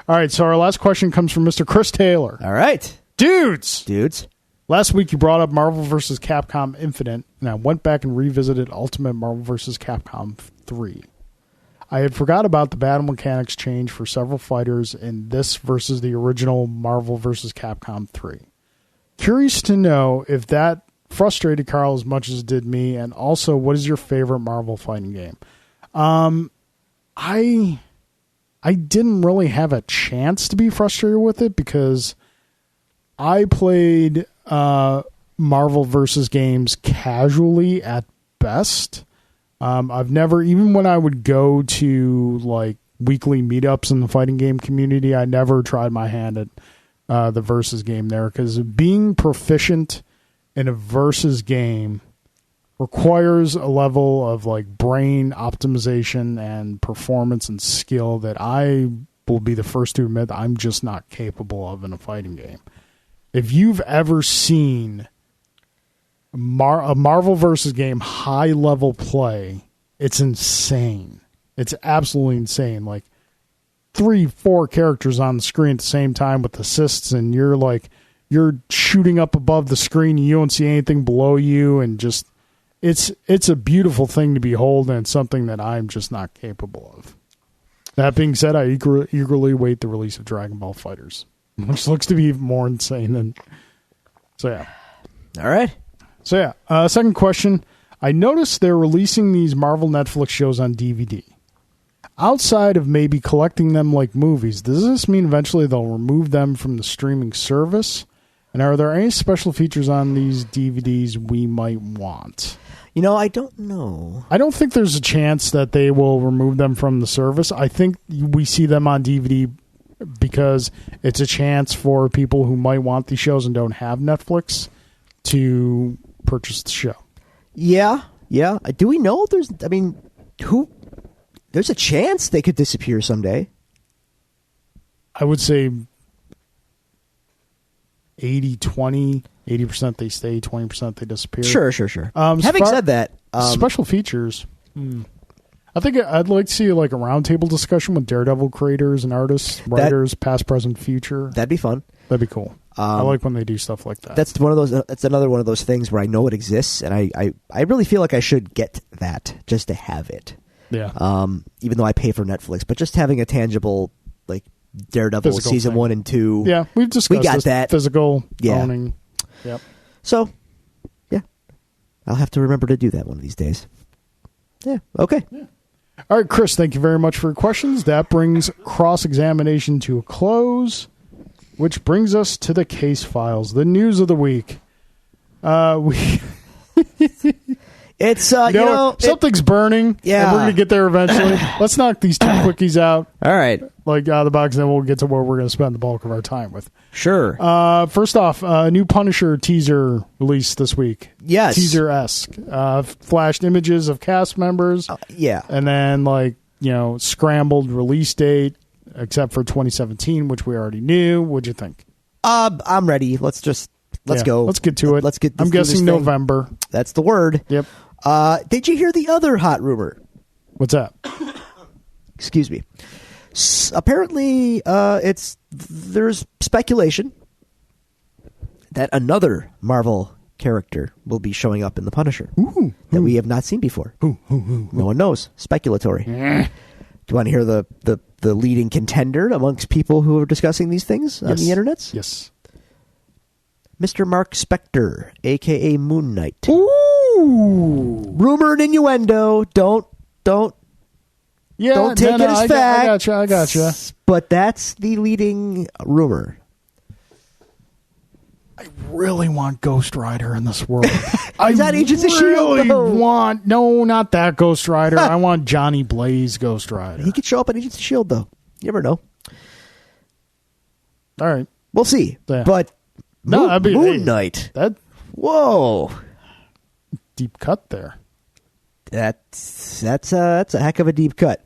All right, so our last question comes from Mr. Chris Taylor. All right. Dudes. Last week you brought up Marvel vs. Capcom Infinite, and I went back and revisited Ultimate Marvel vs. Capcom 3. I had forgot about the battle mechanics change for several fighters in this versus the original Marvel vs. Capcom 3. Curious to know if that frustrated Carl as much as it did me? And also, what is your favorite Marvel fighting game? I didn't really have a chance to be frustrated with it because I played Marvel versus games casually at best. I've never, even when I would go to like weekly meetups in the fighting game community, I never tried my hand at the versus game there, because being proficient in a versus game requires a level of like brain optimization and performance and skill that I will be the first to admit I'm just not capable of in a fighting game. If you've ever seen a Marvel versus game high level play, it's insane. It's absolutely insane. Like 3-4 characters on the screen at the same time with assists, and you're shooting up above the screen and you don't see anything below you, and just it's a beautiful thing to behold, and it's something that I'm just not capable of. That being said, I eagerly await the release of Dragon Ball FighterZ, which looks to be even more insane than. So yeah. All right. So yeah. Second question. I noticed they're releasing these Marvel Netflix shows on DVD. Outside of maybe collecting them like movies, does this mean eventually they'll remove them from the streaming service? And are there any special features on these DVDs we might want? I don't know. I don't think there's a chance that they will remove them from the service. I think we see them on DVD because it's a chance for people who might want these shows and don't have Netflix to purchase the show. Yeah. Do we know there's a chance they could disappear someday? I would say 80-20, 80% they stay, 20% they disappear. Sure. Having said that, special features. I think I'd like to see like a roundtable discussion with Daredevil creators and artists, writers, past, present, future. That'd be fun. That'd be cool. I like when they do stuff like that. That's one of those. That's another one of those things where I know it exists, and I really feel like I should get that just to have it. Yeah. Even though I pay for Netflix, but just having a tangible like Daredevil Physical season thing. 1 and 2. Yeah, we've discussed we got this. that Physical Yeah. owning. Yep. So, yeah, I'll have to remember to do that one of these days. Yeah. Okay. Yeah. All right, Chris, thank you very much for your questions. That brings cross-examination to a close, which brings us to the case files, the news of the week. It's something's burning. Yeah. And we're going to get there eventually. Let's knock these two quickies out, all right. like out of the box, and then we'll get to where we're going to spend the bulk of our time with. Sure. First off, a new Punisher teaser released this week. Yes. Teaser-esque. Flashed images of cast members. Yeah. And then, scrambled release date, except for 2017, which we already knew. What'd you think? I'm ready. Let's go. Let's get to it. Let's get. I'm through this guessing thing. November. That's the word. Yep. Did you hear the other hot rumor? What's that? Excuse me. Apparently, there's speculation that another Marvel character will be showing up in the Punisher that we have not seen before. No one knows. Speculatory. Do you want to hear the leading contender amongst people who are discussing these things on the internets? Yes. Mr. Mark Spector, a.k.a. Moon Knight. Ooh. Rumor and innuendo. Don't take it as fact. I gotcha. But that's the leading rumor. I really want Ghost Rider in this world. Is that Agents of S.H.I.E.L.D., though? No, not that Ghost Rider. I want Johnny Blaze Ghost Rider. He could show up on Agents of S.H.I.E.L.D., though. You never know. All right. We'll see. Yeah. But Moon Knight. That Whoa. deep cut there. That's a heck of a deep cut.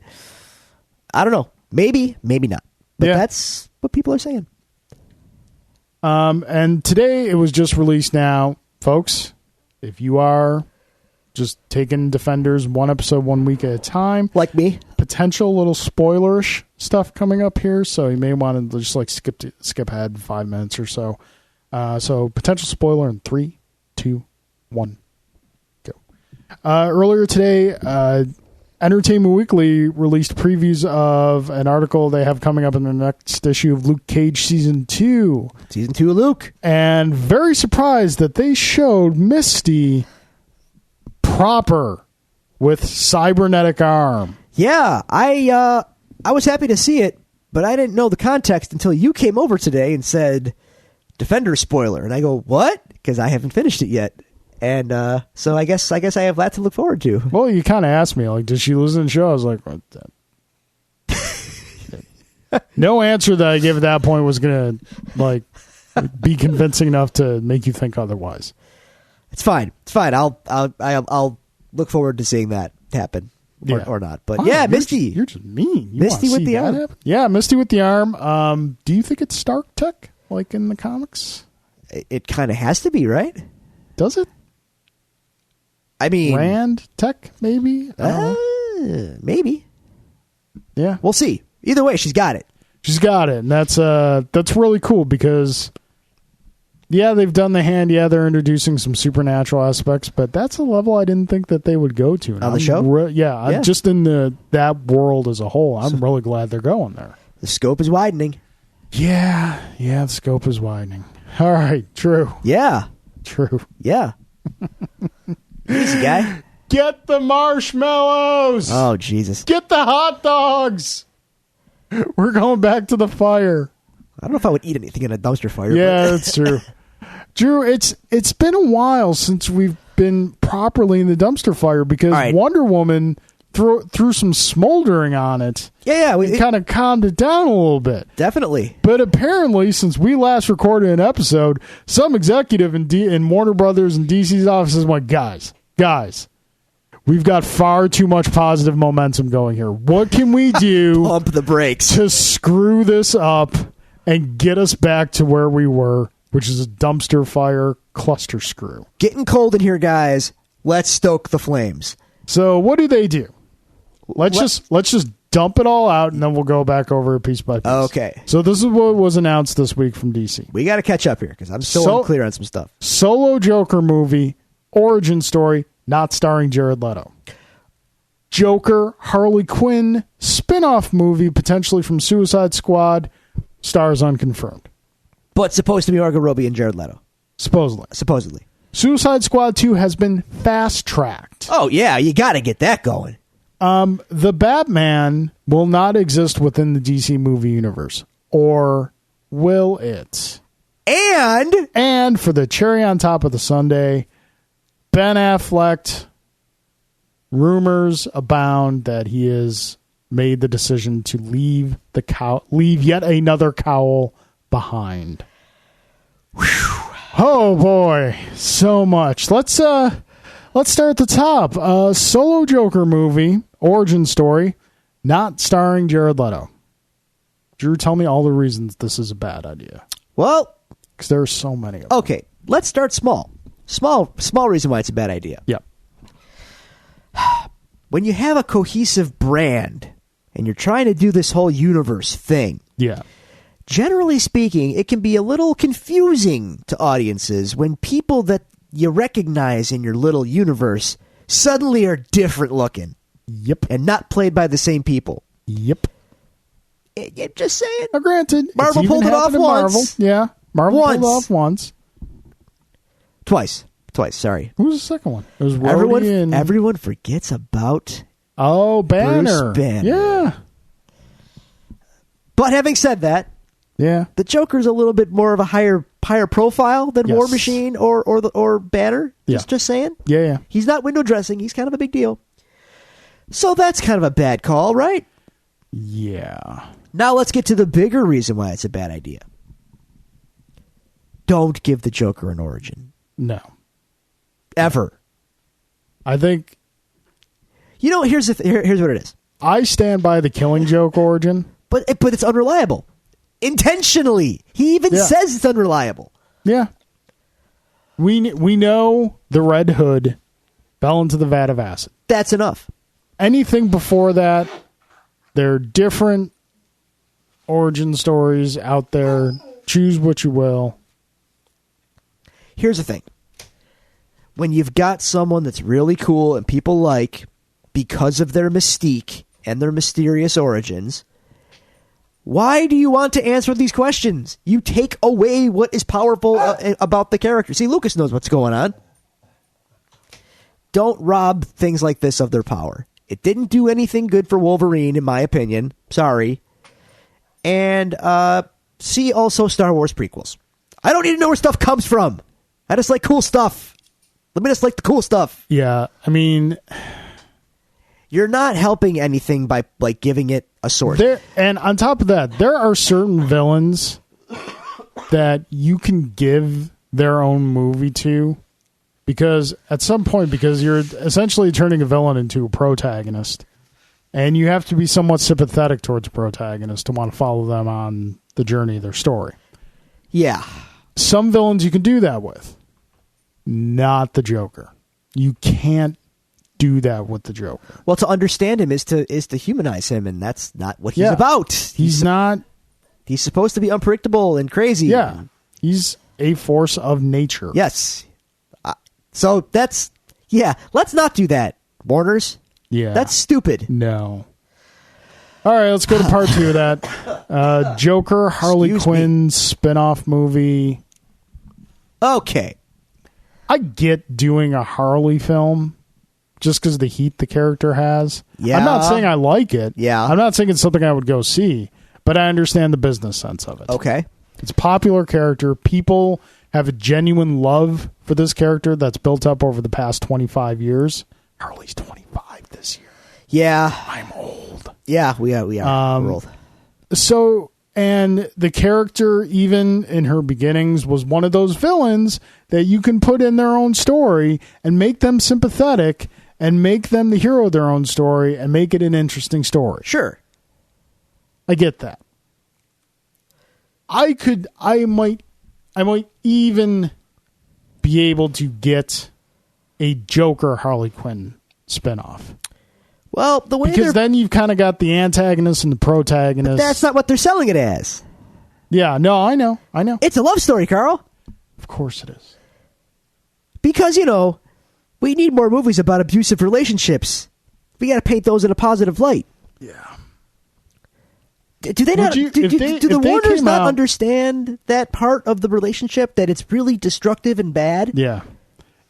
I don't know. Maybe not. But that's what people are saying. And today it was just released now. Folks, if you are just taking Defenders one episode 1 week at a time. Like me. Potential little spoilerish stuff coming up here, so you may want to just skip ahead 5 minutes or so. So potential spoiler in 3, 2, 1, go. Earlier today, Entertainment Weekly released previews of an article they have coming up in the next issue of Luke Cage Season 2. Season 2 of Luke. And very surprised that they showed Misty proper with cybernetic arm. Yeah, I was happy to see it, but I didn't know the context until you came over today and said, Defender spoiler. And I go, what? Because I haven't finished it yet. And so I guess I have that to look forward to. Well, you kind of asked me, like, did she lose in the show? I was like, what the? No answer that I gave at that point was going to, like, be convincing enough to make you think otherwise. It's fine. It's fine. I'll look forward to seeing that happen or not. But yeah, Misty. You're just mean. You Misty wanna with see the that arm. happen? Yeah, Misty with the arm. Do you think it's Stark tech, like in the comics? It kind of has to be, right? Does it? I mean, Rand tech, maybe? I don't know. maybe. Yeah. We'll see. Either way, she's got it. She's got it, and that's really cool because, yeah, they've done the hand. Yeah, they're introducing some supernatural aspects, but that's a level I didn't think that they would go to. And On the show? I'm just in that world as a whole. I'm really glad they're going there. The scope is widening. Yeah, the scope is widening. All right, true. Yeah. Yeah. Easy guy. Get the marshmallows! Oh, Jesus. Get the hot dogs! We're going back to the fire. I don't know if I would eat anything in a dumpster fire. Yeah, but that's true. Drew, it's been a while since we've been properly in the dumpster fire because right. Wonder Woman threw some smoldering on it. Yeah, It kind of calmed it down a little bit. definitely. But apparently, since we last recorded an episode, some executive in Warner Brothers and DC's offices went, guys, we've got far too much positive momentum going here. What can we do Pump the brakes. to screw this up and get us back to where we were, which is a dumpster fire cluster screw? Getting cold in here, guys. Let's stoke the flames. So what do? Let's just dump it all out, and then we'll go back over it piece by piece. Okay. So this is what was announced this week from DC. We got to catch up here because I'm still unclear on some stuff. Solo Joker movie, origin story, not starring Jared Leto. Joker, Harley Quinn, spin-off movie, potentially from Suicide Squad, stars unconfirmed. But supposed to be Margot Robbie and Jared Leto. Supposedly. Supposedly. Suicide Squad 2 has been fast-tracked. Oh, yeah. You got to get that going. The Batman will not exist within the DC movie universe. Or will it? And for the cherry on top of the sundae, Ben Affleck, rumors abound that he has made the decision to leave yet another cowl behind. Whew. Oh boy, so much. Let's start at the top. Solo Joker movie, origin story, not starring Jared Leto. Drew, tell me all the reasons this is a bad idea. well, Because there are so many of them. okay. Let's start small. Small reason why it's a bad idea. Yeah. When you have a cohesive brand and you're trying to do this whole universe thing, Yeah. generally speaking, it can be a little confusing to audiences when people that you recognize in your little universe suddenly are different looking Yep. and not played by the same people. Yep. Just saying. Now, granted, it's Marvel even pulled it off happened to Marvel. once. Yeah. Marvel pulled it Once. off once. Twice, sorry. Who was the second one? It was Rhodey and... Everyone forgets about... Oh, Banner. Bruce Banner. Yeah. But having said that, Yeah. the Joker's a little bit more of a higher profile than Yes. War Machine or Banner. Yeah. Just saying. Yeah. He's not window dressing. He's kind of a big deal. So that's kind of a bad call, right? Yeah. Now let's get to the bigger reason why it's a bad idea. Don't give the Joker an origin. No. Ever. I think You know, here's what it is. I stand by the Killing Joke origin. But it's unreliable. Intentionally. He even Yeah. says it's unreliable. Yeah. We know the Red Hood fell into the vat of acid. That's enough. Anything before that, there are different origin stories out there. Choose what you will. Here's the thing. When you've got someone that's really cool and people like, because of their mystique and their mysterious origins, why do you want to answer these questions? You take away what is powerful about the character. See, Lucas knows what's going on. Don't rob things like this of their power. It didn't do anything good for Wolverine, in my opinion. Sorry. And see also Star Wars prequels. I don't need to know where stuff comes from. I just like cool stuff. Let me just like the cool stuff. Yeah, I mean, you're not helping anything by like giving it a source. And on top of that, there are certain villains that you can give their own movie to, because at some point, because you're essentially turning a villain into a protagonist, and you have to be somewhat sympathetic towards a protagonist to want to follow them on the journey of their story. Yeah. Some villains you can do that with. Not the Joker. You can't do that with the Joker. Well, to understand him is to humanize him, and that's not what he's about. He's not. He's supposed to be unpredictable and crazy. Yeah. He's a force of nature. Yes. So that's, yeah, let's not do that, Warners. Yeah. That's stupid. No. All right, let's go to part 2 of that. Joker, Harley Quinn spin-off movie. Okay. I get doing a Harley film just because of the heat the character has. Yeah. I'm not saying I like it. Yeah. I'm not saying it's something I would go see, but I understand the business sense of it. Okay. It's a popular character. People have a genuine love for this character that's built up over the past 25 years. Harley's 25 this year. Yeah. I'm old. Yeah, we are. We're old. So, and the character, even in her beginnings, was one of those villains that you can put in their own story and make them sympathetic and make them the hero of their own story and make it an interesting story. Sure. I get that. I might even be able to get a Joker Harley Quinn spinoff. Well, the way because then you've kind of got the antagonist and the protagonist. But that's not what they're selling it as. Yeah, no, I know. It's a love story, Carl. Of course it is. Because, we need more movies about abusive relationships. We got to paint those in a positive light. Yeah. Do they not? Do the Warners not understand that part of the relationship, that it's really destructive and bad? Yeah.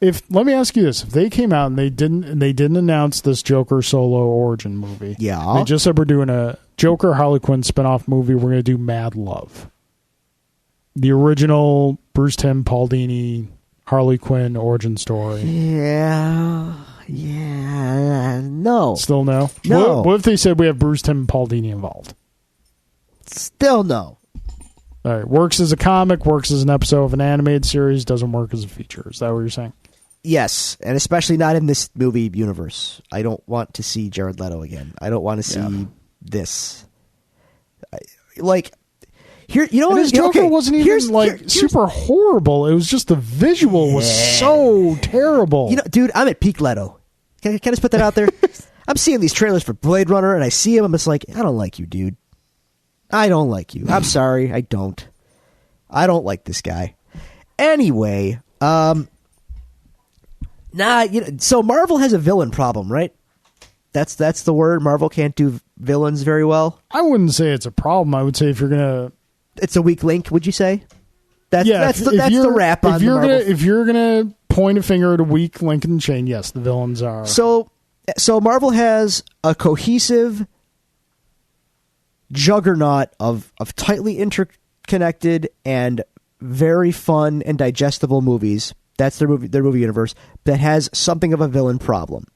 Let me ask you this: if they came out and they didn't announce this Joker solo origin movie, yeah, they just said we're doing a Joker Harley Quinn spinoff movie. We're going to do Mad Love, the original Bruce Timm, Paul Dini, Harley Quinn origin story. Yeah, no, still no. No. What if they said we have Bruce Timm and Paul Dini involved? Still no. All right, works as a comic, works as an episode of an animated series, doesn't work as a feature. Is that what you're saying? Yes, and especially not in this movie universe. I don't want to see Jared Leto again. I don't want to see this. Here, his Joker wasn't even super horrible. It was just the visual was so terrible. Dude, I'm at peak Leto. Can I just put that out there? I'm seeing these trailers for Blade Runner, and I see him. I'm just like, I don't like you, dude. I don't like you. I'm sorry. I don't like this guy. Anyway, so Marvel has a villain problem, right? That's the word. Marvel can't do villains very well. I wouldn't say it's a problem. I would say if you're gonna, it's a weak link. Would you say? That's the wrap on the Marvel. If you're gonna point a finger at a weak link in the chain, yes, the villains are. So Marvel has a cohesive juggernaut of tightly interconnected and very fun and digestible movies. That's their movie universe that has something of a villain problem.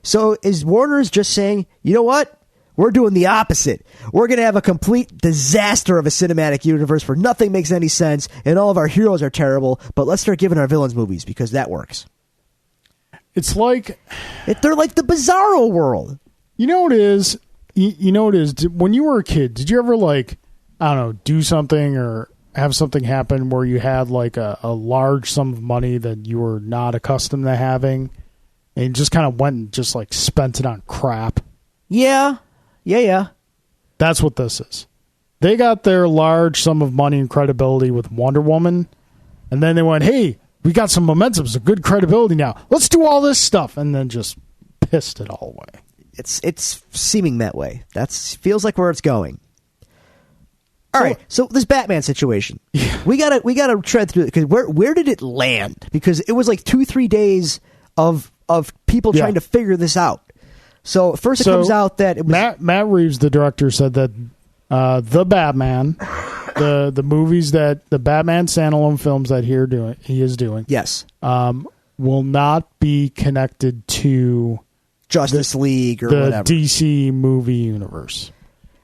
So is Warner's just saying, you know what? We're doing the opposite. We're going to have a complete disaster of a cinematic universe where nothing makes any sense and all of our heroes are terrible, but let's start giving our villains movies because that works. It's like... They're like the Bizarro world. You know what it is? You know what it is? When you were a kid, did you ever, do something or have something happen where you had, a large sum of money that you were not accustomed to having and just kind of went and just, spent it on crap? Yeah. That's what this is. They got their large sum of money and credibility with Wonder Woman, and then they went, hey, we got some momentum, some good credibility now. Let's do all this stuff, and then just pissed it all away. It's seeming that way. Feels like where it's going. All right, so this Batman situation, we gotta tread through it because where did it land? Because it was like 2-3 days of people trying to figure this out. So first it comes out that it was Matt Reeves, the director, said that the Batman, the movies that the Batman standalone films that he is doing, yes, will not be connected to Justice League or the whatever. DC movie universe.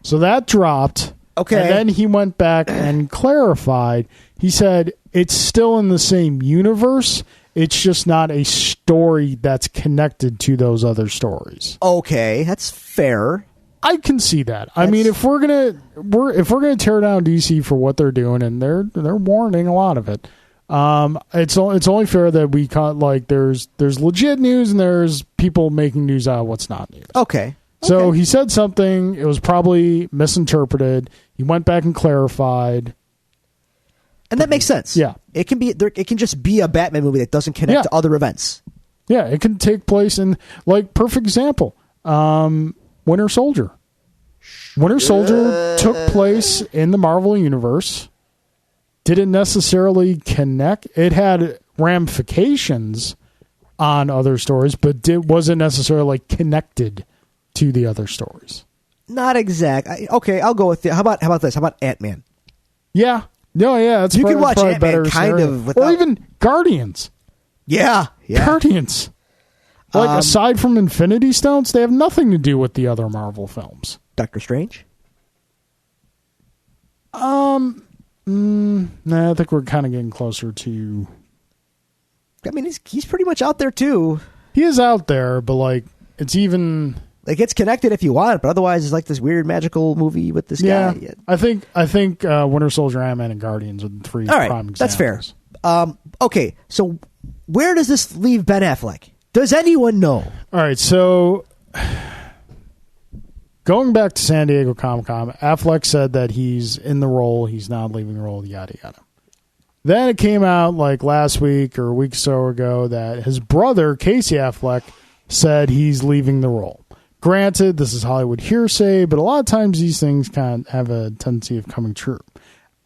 So that dropped. Okay. And then he went back and clarified. He said it's still in the same universe. It's just not a story that's connected to those other stories. Okay, that's fair. I can see that. I mean, if we're gonna tear down DC for what they're doing, and they're warranting a lot of it, it's only fair that we there's legit news and there's people making news out of what's not news. Okay. So he said something. It was probably misinterpreted. He went back and clarified. And that makes sense. Yeah. It can be it can just be a Batman movie that doesn't connect to other events. Yeah, it can take place in, perfect example, Winter Soldier. Winter Soldier took place in the Marvel Universe. Didn't necessarily connect. It had ramifications on other stories, but wasn't necessarily connected to the other stories. Not exact. Okay, I'll go with it. How about this? How about Ant-Man? Yeah. No, yeah. You can watch Ant-Man better kind scenario. of without... Or even Guardians. Yeah. Guardians. Aside from Infinity Stones, they have nothing to do with the other Marvel films. Doctor Strange? Nah, I think we're kind of getting closer to... I mean, he's pretty much out there, too. He is out there, but, it's even... It's connected if you want, but otherwise it's like this weird magical movie with this guy. Yeah, I think Winter Soldier, Ant-Man, and Guardians are the three prime examples. That's fair. Okay, so where does this leave Ben Affleck? Does anyone know? All right, so going back to San Diego Comic-Con, Affleck said that he's in the role, he's not leaving the role, yada, yada. Then it came out last week or a week or so ago that his brother, Casey Affleck, said he's leaving the role. Granted, this is Hollywood hearsay, but a lot of times these things kind of have a tendency of coming true.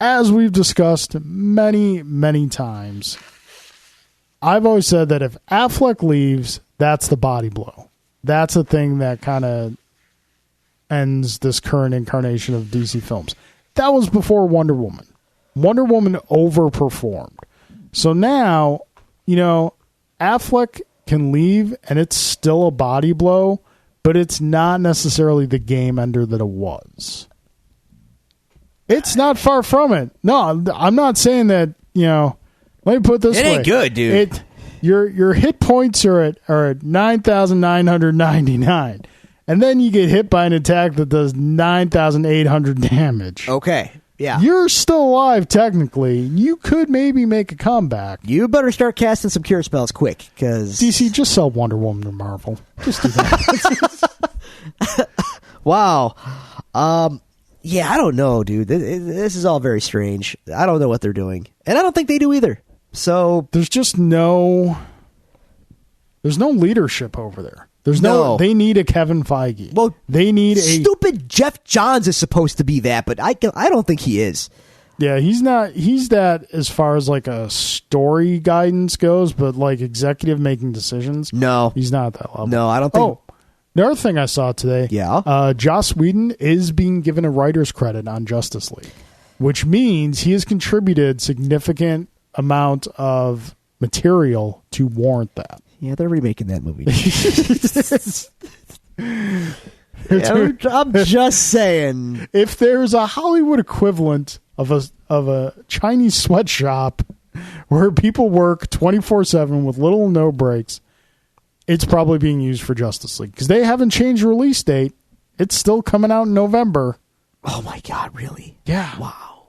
As we've discussed many, many times, I've always said that if Affleck leaves, that's the body blow. That's the thing that kind of ends this current incarnation of DC films. That was before Wonder Woman. Wonder Woman overperformed. So now, Affleck can leave and it's still a body blow, but it's not necessarily the game ender that it was. It's not far from it. No, I'm not saying that, let me put it this way. It ain't good, dude. Your hit points are at 9,999. And then you get hit by an attack that does 9,800 damage. Okay. Yeah. You're still alive, technically. You could maybe make a comeback. You better start casting some cure spells quick, because... DC, just sell Wonder Woman to Marvel. Just do that. Wow. Yeah, I don't know, dude. This is all very strange. I don't know what they're doing. And I don't think they do either. So... There's just no leadership over there. They need a Kevin Feige. Well, they need stupid Jeff Johns is supposed to be that, but I don't think he is. Yeah, he's not. He's that as far as a story guidance goes, but executive making decisions. No, he's not at that level. No, I don't think. Oh, another thing I saw today. Yeah, Joss Whedon is being given a writer's credit on Justice League, which means he has contributed significant amount of material to warrant that. Yeah, they're remaking that movie. I'm just saying. If there's a Hollywood equivalent of a Chinese sweatshop where people work 24/7 with little or no breaks, it's probably being used for Justice League because they haven't changed the release date. It's still coming out in November. Oh my God! Really? Yeah. Wow.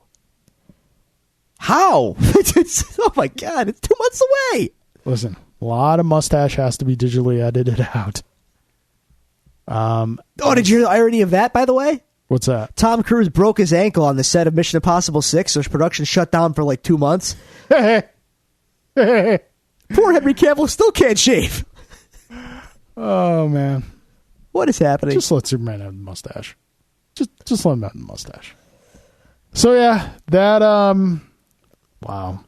How? Oh my God! It's 2 months away. Listen. A lot of mustache has to be digitally edited out. Did you hear the irony of that, by the way? What's that? Tom Cruise broke his ankle on the set of Mission Impossible 6, so his production shut down for 2 months. Poor Henry Cavill still can't shave. Oh, man. What is happening? Just let Superman have the mustache. Just let him have the mustache. So yeah, that wow.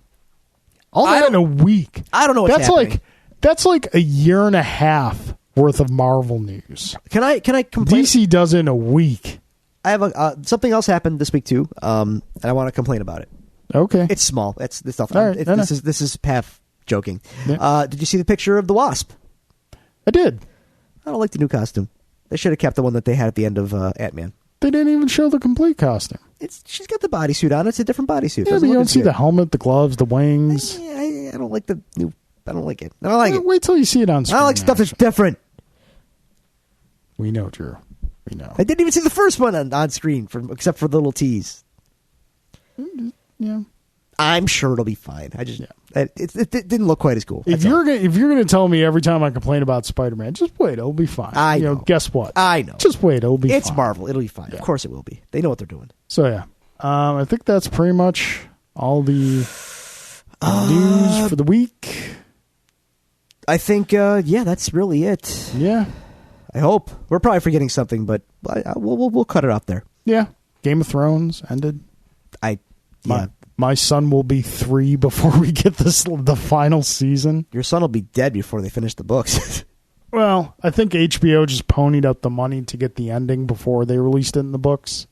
All that in a week. I don't know what's happening. That's like a year and a half worth of Marvel news. Can I complain? DC does it in a week. I have something else happened this week too, and I want to complain about it. Okay. It's small. It's stuff. All right, This is half joking. Yeah. Did you see the picture of the Wasp? I did. I don't like the new costume. They should have kept the one that they had at the end of Ant-Man. They didn't even show the complete costume. She's got the bodysuit on. It's a different bodysuit. Yeah, but you don't see the helmet, the gloves, the wings. I don't like the new. I don't like it. I don't like it. Wait till you see it on screen. I like stuff that's different. We know, Drew. We know. I didn't even see the first one on screen, except for the little tease. Yeah. I'm sure it'll be fine. It didn't look quite as cool. If you're gonna tell me every time I complain about Spider-Man, just wait, it'll be fine. I know. Guess what? I know. Just wait, it'll be. It's fine. Marvel. It'll be fine. Yeah. Of course it will be. They know what they're doing. So yeah, I think that's pretty much all the news for the week. I think that's really it. Yeah. I hope we're probably forgetting something, but we'll cut it off there. Yeah. Game of Thrones ended. My son will be 3 before we get the final season. Your son will be dead before they finish the books. Well, I think HBO just ponied up the money to get the ending before they released it in the books,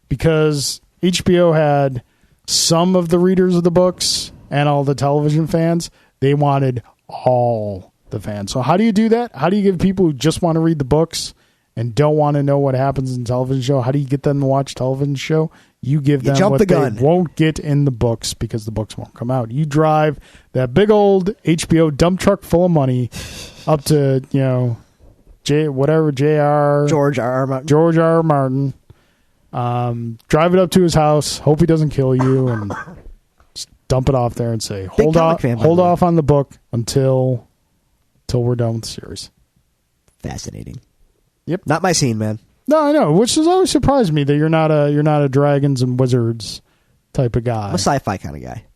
because HBO had some of the readers of the books and all the television fans. They wanted all the fans. So how do you do that? How do you give people who just want to read the books and don't want to know what happens in television show? How do you get them to watch television show? You give them what they won't get in the books because the books won't come out. You drive that big old HBO dump truck full of money up to, George R. Martin. Drive it up to his house. Hope he doesn't kill you, and just dump it off there and say, hold off on the book until we're done with the series. Fascinating. Yep. Not my scene, man. No, I know, which has always surprised me that you're not a dragons and wizards type of guy. I'm a sci-fi kind of guy.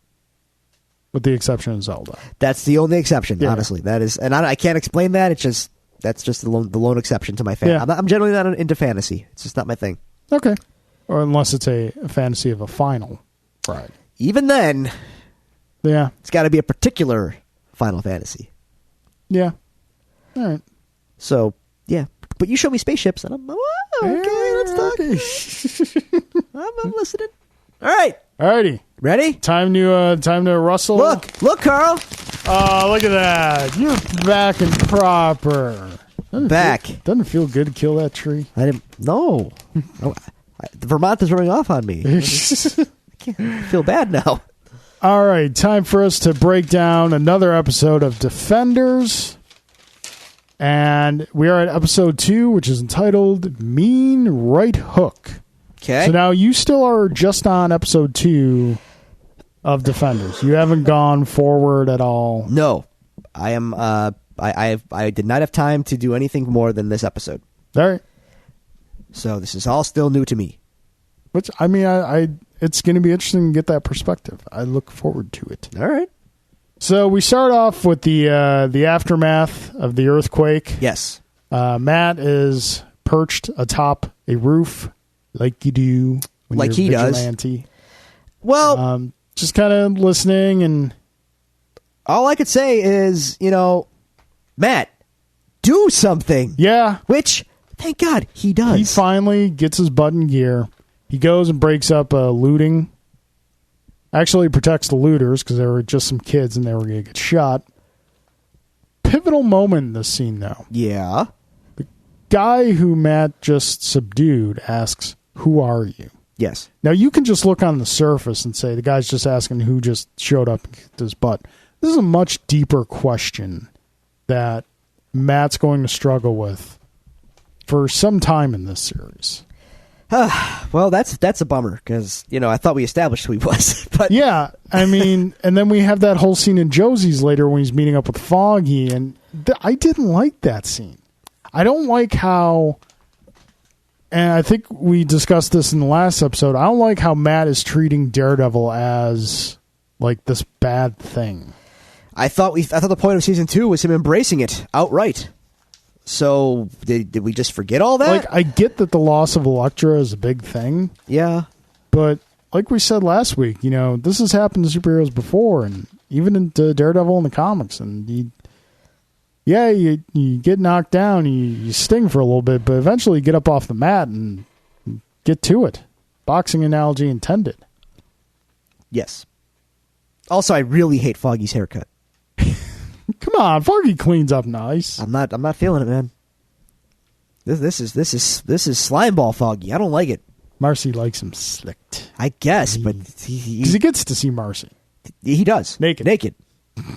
With the exception of Zelda. That's the only exception, yeah. Honestly. That is, and I can't explain that. That's just the lone exception to my fan. Yeah. I'm generally not into fantasy. It's just not my thing. Okay. Or unless it's a fantasy of a final. Right. Even then, yeah, it's got to be a particular Final Fantasy. Yeah. All right. So, yeah. But you show me spaceships, and I'm, let's talk. I'm listening. All right. Alrighty. Ready? Time to rustle. Look, Carl. Oh, look at that. You're back and proper. Doesn't feel good to kill that tree. I didn't. No. Vermont is running off on me. I can't feel bad now. All right. Time for us to break down another episode of Defenders. And we are at episode 2, which is entitled Mean Right Hook. Okay. So now you still are just on episode 2 of Defenders. You haven't gone forward at all. No. I am I did not have time to do anything more than this episode. All right. So this is all still new to me. Which, I mean, it's going to be interesting to get that perspective. I look forward to it. All right. So we start off with the aftermath of the earthquake. Yes. Matt is perched atop a roof, like you do when like you're he a vigilante. Does. Well, just kind of listening, and all I could say is, Matt, do something. Yeah. Which, thank God, he does. He finally gets his butt in gear. He goes and breaks up looting. Actually protects the looters because they were just some kids and they were going to get shot. Pivotal moment in this scene, though. Yeah. The guy who Matt just subdued asks, "Who are you?" Yes. Now, you can just look on the surface and say the guy's just asking who just showed up and kicked his butt. This is a much deeper question that Matt's going to struggle with for some time in this series. Well, that's a bummer because, I thought we established who he was. But yeah, I mean, and then we have that whole scene in Josie's later when he's meeting up with Foggy, and I didn't like that scene. I don't like how, and I think we discussed this in the last episode, I don't like how Matt is treating Daredevil as like this bad thing. I thought the point of season 2 was him embracing it outright. So did we just forget all that? Like, I get that the loss of Elektra is a big thing, Yeah. but like we said last week, this has happened to superheroes before, and even in Daredevil in the comics. And you get knocked down, you sting for a little bit, but eventually you get up off the mat and get to it. Boxing analogy intended. Yes. Also, I really hate Foggy's haircut. Come on, Foggy cleans up nice. I'm not feeling it, man. This is slimeball Foggy. I don't like it. Marcy likes him slicked. I guess, but Because he gets to see Marcy. he does Naked.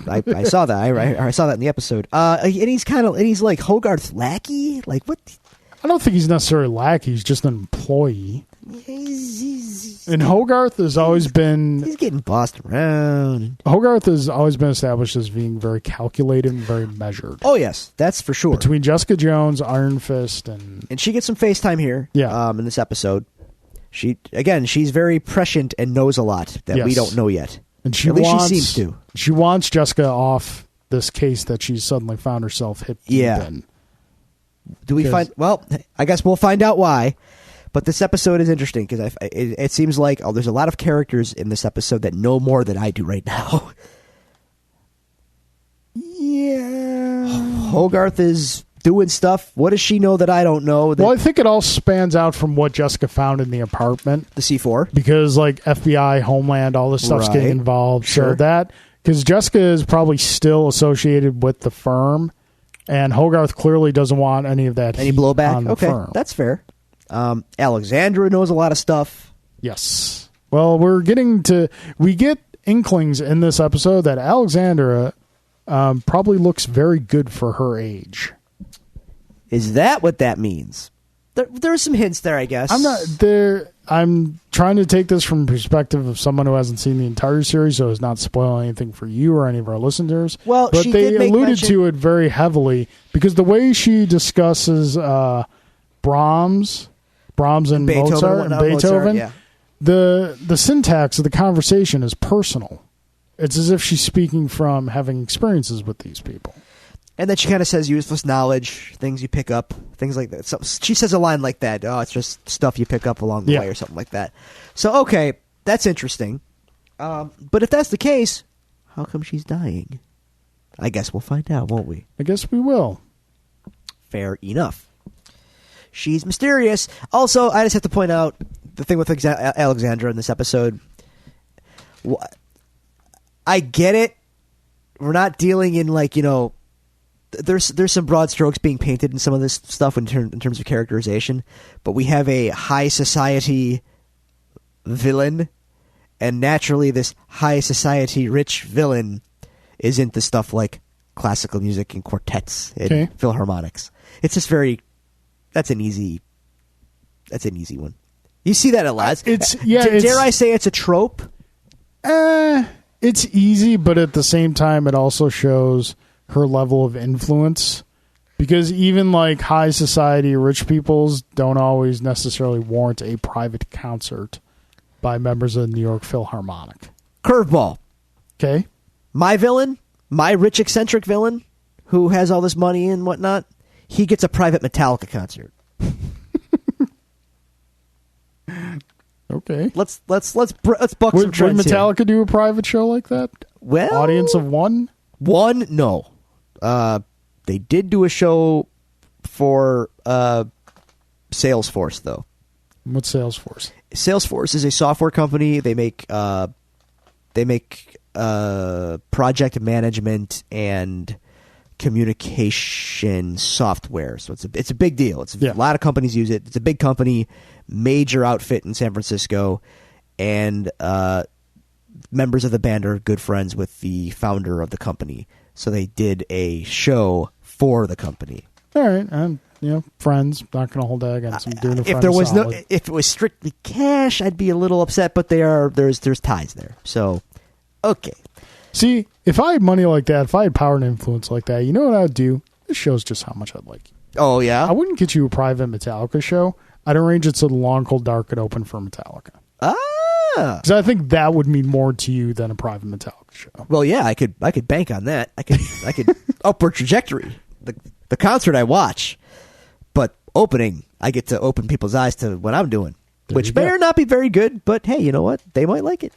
I saw that. I saw that in the episode. And he's like Hogarth's lackey. Like what? I don't think he's necessarily lackey. He's just an employee. And Hogarth has always been... He's getting bossed around. Hogarth has always been established as being very calculated and very measured. Oh, yes. That's for sure. Between Jessica Jones, Iron Fist, and... And she gets some FaceTime here in this episode. She's very prescient and knows a lot that we don't know yet. And At least she seems to. She wants Jessica off this case that she's suddenly found herself hip deep in. Do we find... Well, I guess we'll find out why. But this episode is interesting because it seems like there's a lot of characters in this episode that know more than I do right now. Yeah. Hogarth is doing stuff. What does she know that I don't know? Well, I think it all spans out from what Jessica found in the apartment. The C4. Because, like, FBI, Homeland, all this stuff's getting involved. Sure. So that... Because Jessica is probably still associated with the firm, and Hogarth clearly doesn't want any of that Any heat blowback? on the Okay, firm. that's fair. Alexandra knows a lot of stuff. Yes. Well, we get inklings in this episode that Alexandra probably looks very good for her age. Is that what that means? There's some hints there, I guess. I'm not there. I'm trying to take this from the perspective of someone who hasn't seen the entire series, so it's not spoiling anything for you or any of our listeners. Well, but she they did make alluded mention- to it very heavily because the way she discusses Brahms and Beethoven, Mozart and Beethoven, yeah. the syntax of the conversation is personal. It's as if she's speaking from having experiences with these people. And then she kind of says useless knowledge, things you pick up, things like that. So she says a line like that. Oh, it's just stuff you pick up along the way or something like that. So, okay, that's interesting. But if that's the case, how come she's dying? I guess we'll find out, won't we? I guess we will. Fair enough. She's mysterious. Also, I just have to point out the thing with Alexandra in this episode. I get it. We're not dealing in there's some broad strokes being painted in some of this stuff in terms of characterization, but we have a high society villain, and naturally this high society rich villain is into stuff like classical music and quartets and philharmonics. It's just that's an easy one. You see that a lot. Dare I say it's a trope? It's easy, but at the same time, it also shows her level of influence, because even like high society rich peoples don't always necessarily warrant a private concert by members of the New York Philharmonic. Curveball. Okay. My villain, my rich eccentric villain who has all this money and whatnot, he gets a private Metallica concert. Okay. Let's buck some Would trends Metallica here. do a private show like that? Well, Audience of one? One, no. They did do a show for Salesforce, though. What's Salesforce? Salesforce is a software company. They make project management and communication software. So it's a big deal. A lot of companies use it. It's a big company, major outfit in San Francisco, and members of the band are good friends with the founder of the company. So they did a show for the company. All right, friends. Not going to hold that against them. Doing If it was strictly cash, I'd be a little upset. But there's ties there. So, okay. See, if I had money like that, if I had power and influence like that, you know what I would do? This shows just how much I'd like you. Oh yeah. I wouldn't get you a private Metallica show. I'd arrange it so the Long Cold Dark could open for Metallica. Because I think that would mean more to you than a private Metallica show. Well, yeah, I could bank on that. I could upward trajectory. The concert I watch, but opening, I get to open people's eyes to what I'm doing, which may or not be very good, but hey, you know what? They might like it.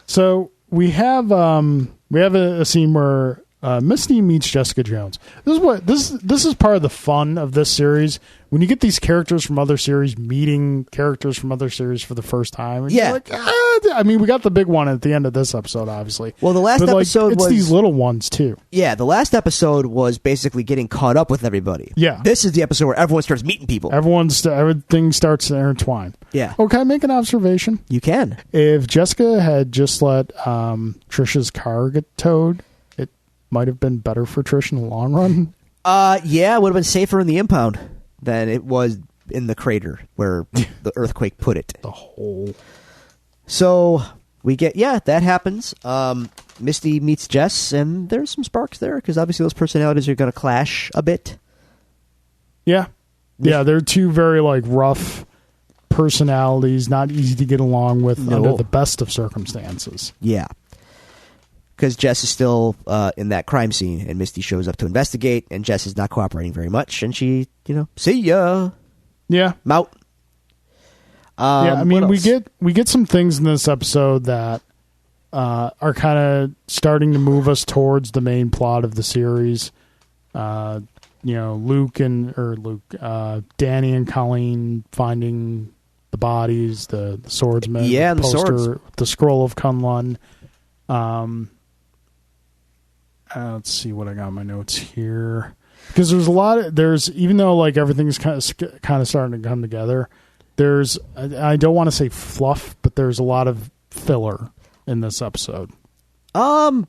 So we have a scene where Misty meets Jessica Jones. This is part of the fun of this series, when you get these characters from other series meeting characters from other series for the first time. And Yeah. you're like, I mean, we got the big one at the end of this episode, obviously. Well, the last But, episode it's was these little ones too. Yeah, the last episode was basically getting caught up with everybody. Yeah. This is the episode where everyone starts meeting people. Everything starts to intertwine. Yeah. Oh, can I make an observation? You can. If Jessica had just let Trish's car get towed, it might have been better for Trish in the long run. Yeah, it would have been safer in the impound than it was in the crater where the earthquake put it. The whole. So we get, that happens. Misty meets Jess, and there's some sparks there because obviously those personalities are going to clash a bit. Yeah. Yeah, they're two very rough personalities, not easy to get along with under the best of circumstances. Yeah. Because Jess is still in that crime scene, and Misty shows up to investigate, and Jess is not cooperating very much, and she, see ya. Yeah. I'm out. Yeah, I mean, what we get some things in this episode that are kind of starting to move us towards the main plot of the series. Danny and Colleen finding the bodies, the swordsman, Yeah, the the poster, swords. the scroll of Kunlun. Let's see what I got in my notes here, because there's even though everything's kind of starting to come together. I don't want to say fluff, but there's a lot of filler in this episode. I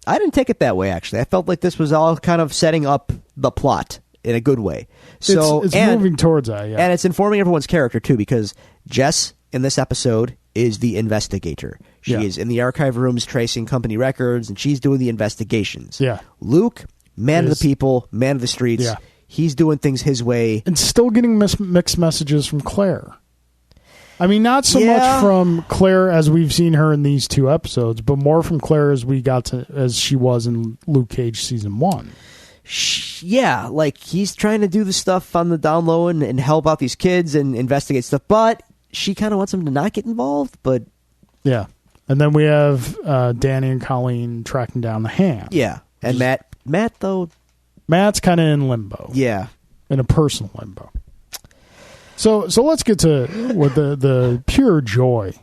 didn't take it that way, actually. I felt like this was all kind of setting up the plot in a good way. So it's moving towards that, yeah. And it's informing everyone's character, too, because Jess, in this episode, is the investigator. She is in the archive rooms tracing company records, and she's doing the investigations. Yeah. Luke, man of the people, man of the streets. Yeah. He's doing things his way. And still getting mixed messages from Claire. I mean, not so Yeah. much from Claire as we've seen her in these two episodes, but more from Claire as she was in Luke Cage season 1. Yeah, he's trying to do the stuff on the down low and help out these kids and investigate stuff, but she kind of wants him to not get involved, but... Yeah. And then we have Danny and Colleen tracking down the hand. Yeah. And Matt, though... Matt's kind of in limbo. Yeah. In a personal limbo. So let's get to what the pure joy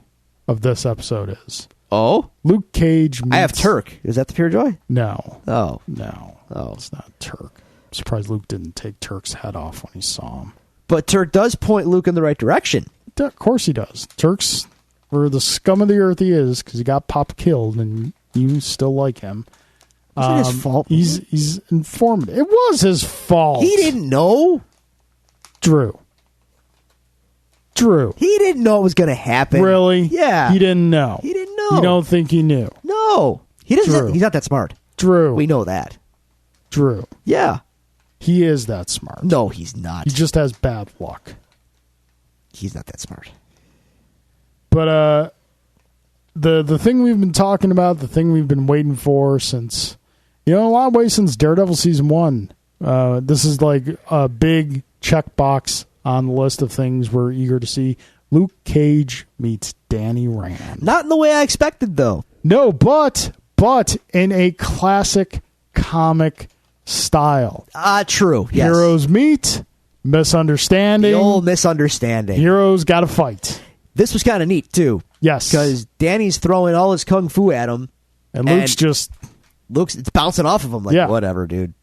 of this episode is. Oh? Luke Cage meets... I have Turk. Is that the pure joy? No. Oh. No. Oh. It's not Turk. I'm surprised Luke didn't take Turk's head off when he saw him. But Turk does point Luke in the right direction. Of course he does. Turk's where the scum of the earth he is, because he got Pop killed, and you still like him. Is it his fault? He's informative. It was his fault. He didn't know. Drew. He didn't know it was going to happen. Really? Yeah. He didn't know. He didn't know. You don't think he knew? No. He doesn't. Drew. He's not that smart. Drew. We know that. Drew. Yeah. He is that smart. No, he's not. He just has bad luck. He's not that smart. But the thing we've been talking about, the thing we've been waiting for since, in a lot of ways since Daredevil season 1, this is like a big checkbox on the list of things we're eager to see. Luke Cage meets Danny Rand. Not in the way I expected, though. No, but in a classic comic style. True. Yes. Heroes meet, misunderstanding. The old misunderstanding. Heroes got to fight. This was kind of neat, too. Yes. Because Danny's throwing all his kung fu at him. And Luke's it's bouncing off of him like, whatever, dude.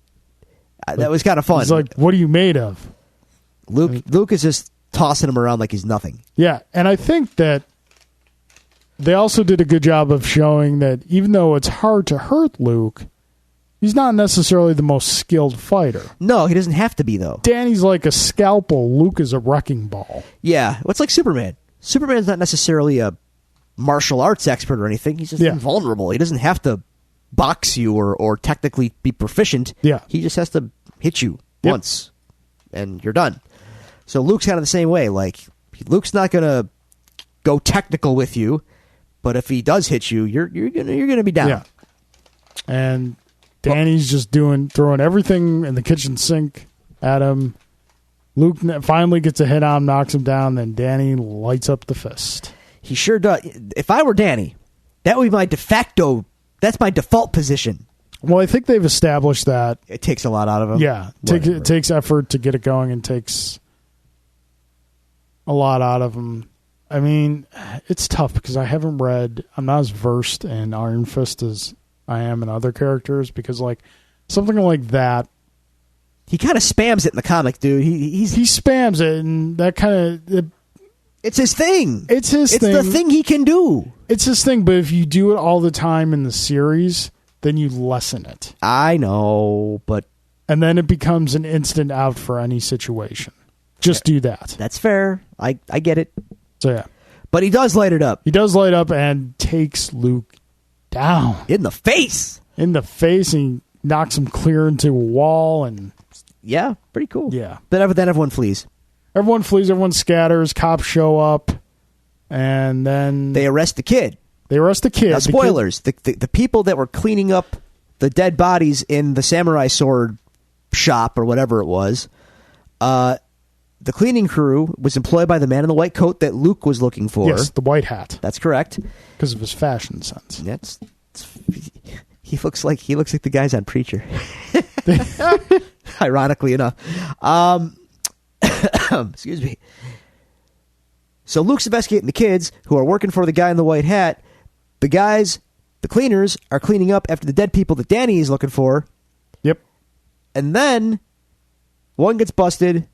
That was kind of fun. He's like, what are you made of? Luke is just tossing him around like he's nothing. Yeah, and I think that they also did a good job of showing that even though it's hard to hurt Luke, he's not necessarily the most skilled fighter. No, he doesn't have to be, though. Danny's like a scalpel. Luke is a wrecking ball. Yeah, it's like Superman. Superman's not necessarily a martial arts expert or anything. He's just invulnerable. He doesn't have to box you or technically be proficient. Yeah. He just has to hit you once, and you're done. So Luke's kind of the same way. Like, Luke's not going to go technical with you, but if he does hit you, you're gonna be down. Yeah. And Danny's just throwing everything in the kitchen sink at him. Luke finally gets a hit on him, knocks him down, then Danny lights up the fist. He sure does. If I were Danny, that would be my that's my default position. Well, I think they've established that. It takes a lot out of him. Yeah. It takes effort to get it going and takes a lot out of him. I mean, it's tough because I'm not as versed in Iron Fist as I am in other characters because, like, something like that. He kind of spams it in the comic, dude. He spams it, and that kind of... It's his thing. It's the thing he can do. It's his thing, but if you do it all the time in the series, then you lessen it. I know, but... And then it becomes an instant out for any situation. Just do that. That's fair. I get it. So, yeah. But he does light it up. He does light up and takes Luke down. In the face. In the face, and he knocks him clear into a wall. And yeah, pretty cool. Yeah. Then everyone flees. Everyone flees. Everyone scatters. Cops show up. And then... They arrest the kid. Now, spoilers. The people that were cleaning up the dead bodies in the samurai sword shop or whatever it was... the cleaning crew was employed by the man in the white coat that Luke was looking for. Yes, the white hat. That's correct. Because of his fashion sense. He looks like the guys on Preacher. Ironically enough. Excuse me. So Luke's investigating the kids who are working for the guy in the white hat. The cleaners, are cleaning up after the dead people that Danny is looking for. Yep. And then one gets busted.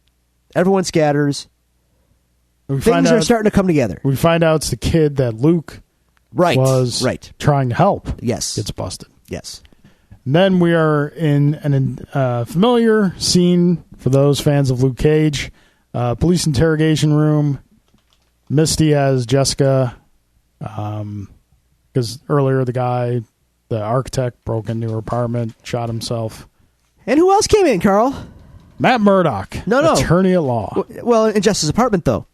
Everyone scatters. Things are starting to come together. We find out it's the kid that Luke was trying to help. Yes. Gets busted. Yes. And then we are in an familiar scene for those fans of Luke Cage. Police interrogation room. Misty has Jessica. Because earlier the architect, broke into her apartment, shot himself. And who else came in, Carl? Matt Murdock. No. Attorney at law. Well, in Jessica's apartment, though.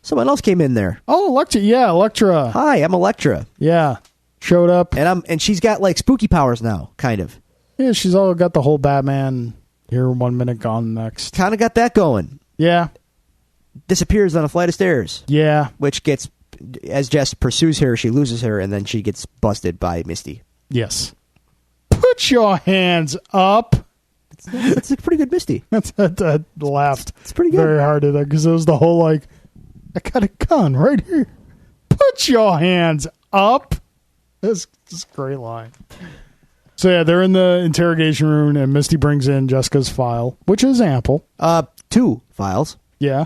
Someone else came in there. Oh, Elektra. Yeah, Elektra. Hi, I'm Elektra. Yeah. Showed up. And she's got, like, spooky powers now, kind of. Yeah, she's all got the whole Batman here 1 minute, gone next. Kind of got that going. Yeah. Disappears on a flight of stairs. Yeah. Which gets, as Jess pursues her, she loses her, and then she gets busted by Misty. Yes. Put your hands up. That's a pretty good Misty. I laughed. It's pretty good. Very hard at that because it was the whole, like, I got a gun right here. Put your hands up. That's a great line. So, yeah, they're in the interrogation room, and Misty brings in Jessica's file, which is ample. 2 files. Yeah.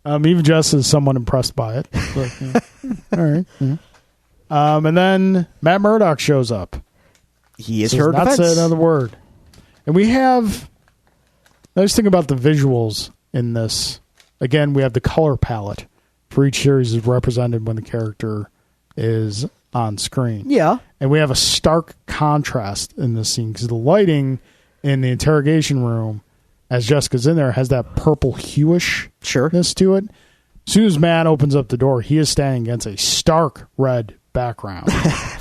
Even Jess is somewhat impressed by it. But, yeah. All right. Yeah. And then Matt Murdock shows up. He is her defense. Not say another word. And we have... Nice thing about the visuals in this. Again, we have the color palette for each series is represented when the character is on screen. Yeah. And we have a stark contrast in this scene because the lighting in the interrogation room, as Jessica's in there, has that purple huishness to it. As soon as Matt opens up the door, he is standing against a stark red background.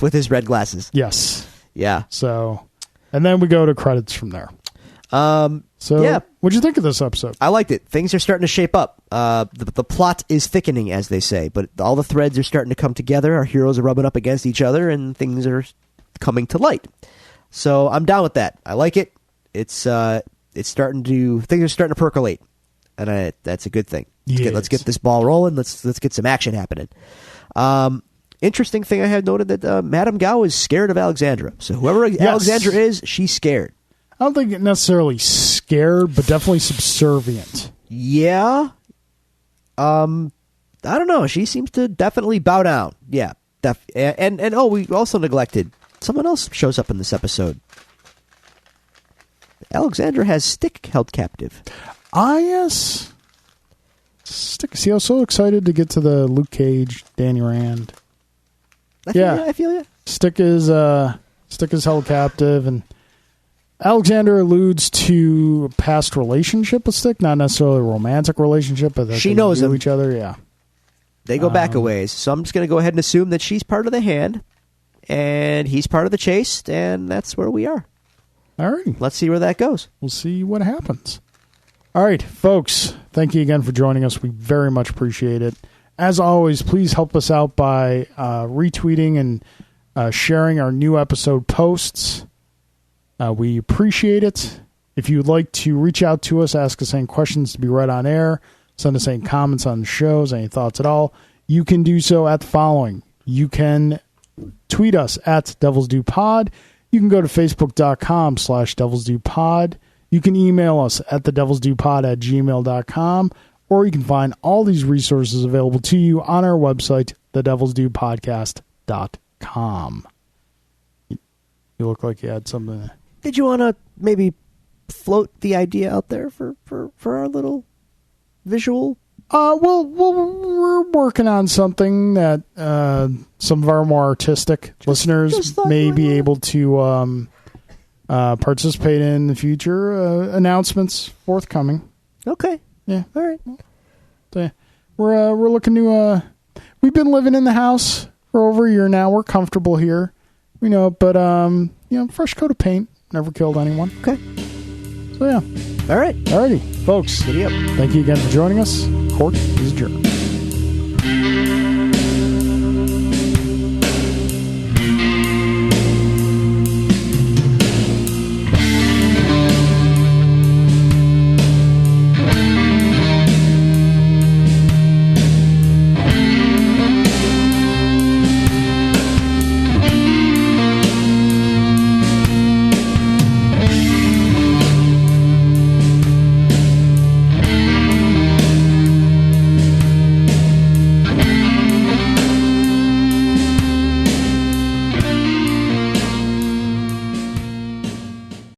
With his red glasses. Yes. Yeah. So, and then we go to credits from there. Yeah. What'd you think of this episode? I liked it. Things are starting to shape up. The plot is thickening, as they say, but all the threads are starting to come together. Our heroes are rubbing up against each other, and things are coming to light. So I'm down with that. I like it. Things are starting to percolate, and that's a good thing. Let's get this ball rolling. Let's get some action happening. Interesting thing I had noted that Madame Gao is scared of Alexandra. So whoever Alexandra is, she's scared. I don't think necessarily scared, but definitely subservient. Yeah. I don't know. She seems to definitely bow down. Yeah. And we also neglected. Someone else shows up in this episode. Alexandra has Stick held captive. Yes. Stick. See, I was so excited to get to the Luke Cage, Danny Rand. I feel you. Stick is held captive, and Alexander alludes to a past relationship with Stick, not necessarily a romantic relationship, but that she knows each other. Yeah, they go back a ways. So I'm just going to go ahead and assume that she's part of the hand, and he's part of the chase, and that's where we are. All right. Let's see where that goes. We'll see what happens. All right, folks, thank you again for joining us. We very much appreciate it. As always, please help us out by retweeting and sharing our new episode posts. We appreciate it. If you would like to reach out to us, ask us any questions to be read on air, send us any comments on the shows, any thoughts at all, you can do so at the following. You can tweet us at Devils Do Pod. You can go to facebook.com/Devils Do Pod. You can email us at thedevilsdopod@gmail.com, or you can find all these resources available to you on our website, thedevilsdopodcast.com. You look like you had something. Did you want to maybe float the idea out there for our little visual? Well, we're working on something that some of our more artistic listeners may be able to participate in the future. Announcements forthcoming. Okay. Yeah. All right. So, we're looking to. We've been living in the house for over a year now. We're comfortable here, but fresh coat of paint never killed anyone. Okay. So yeah. All right. Alrighty, folks. Giddy up. Thank you again for joining us. Court is adjourned.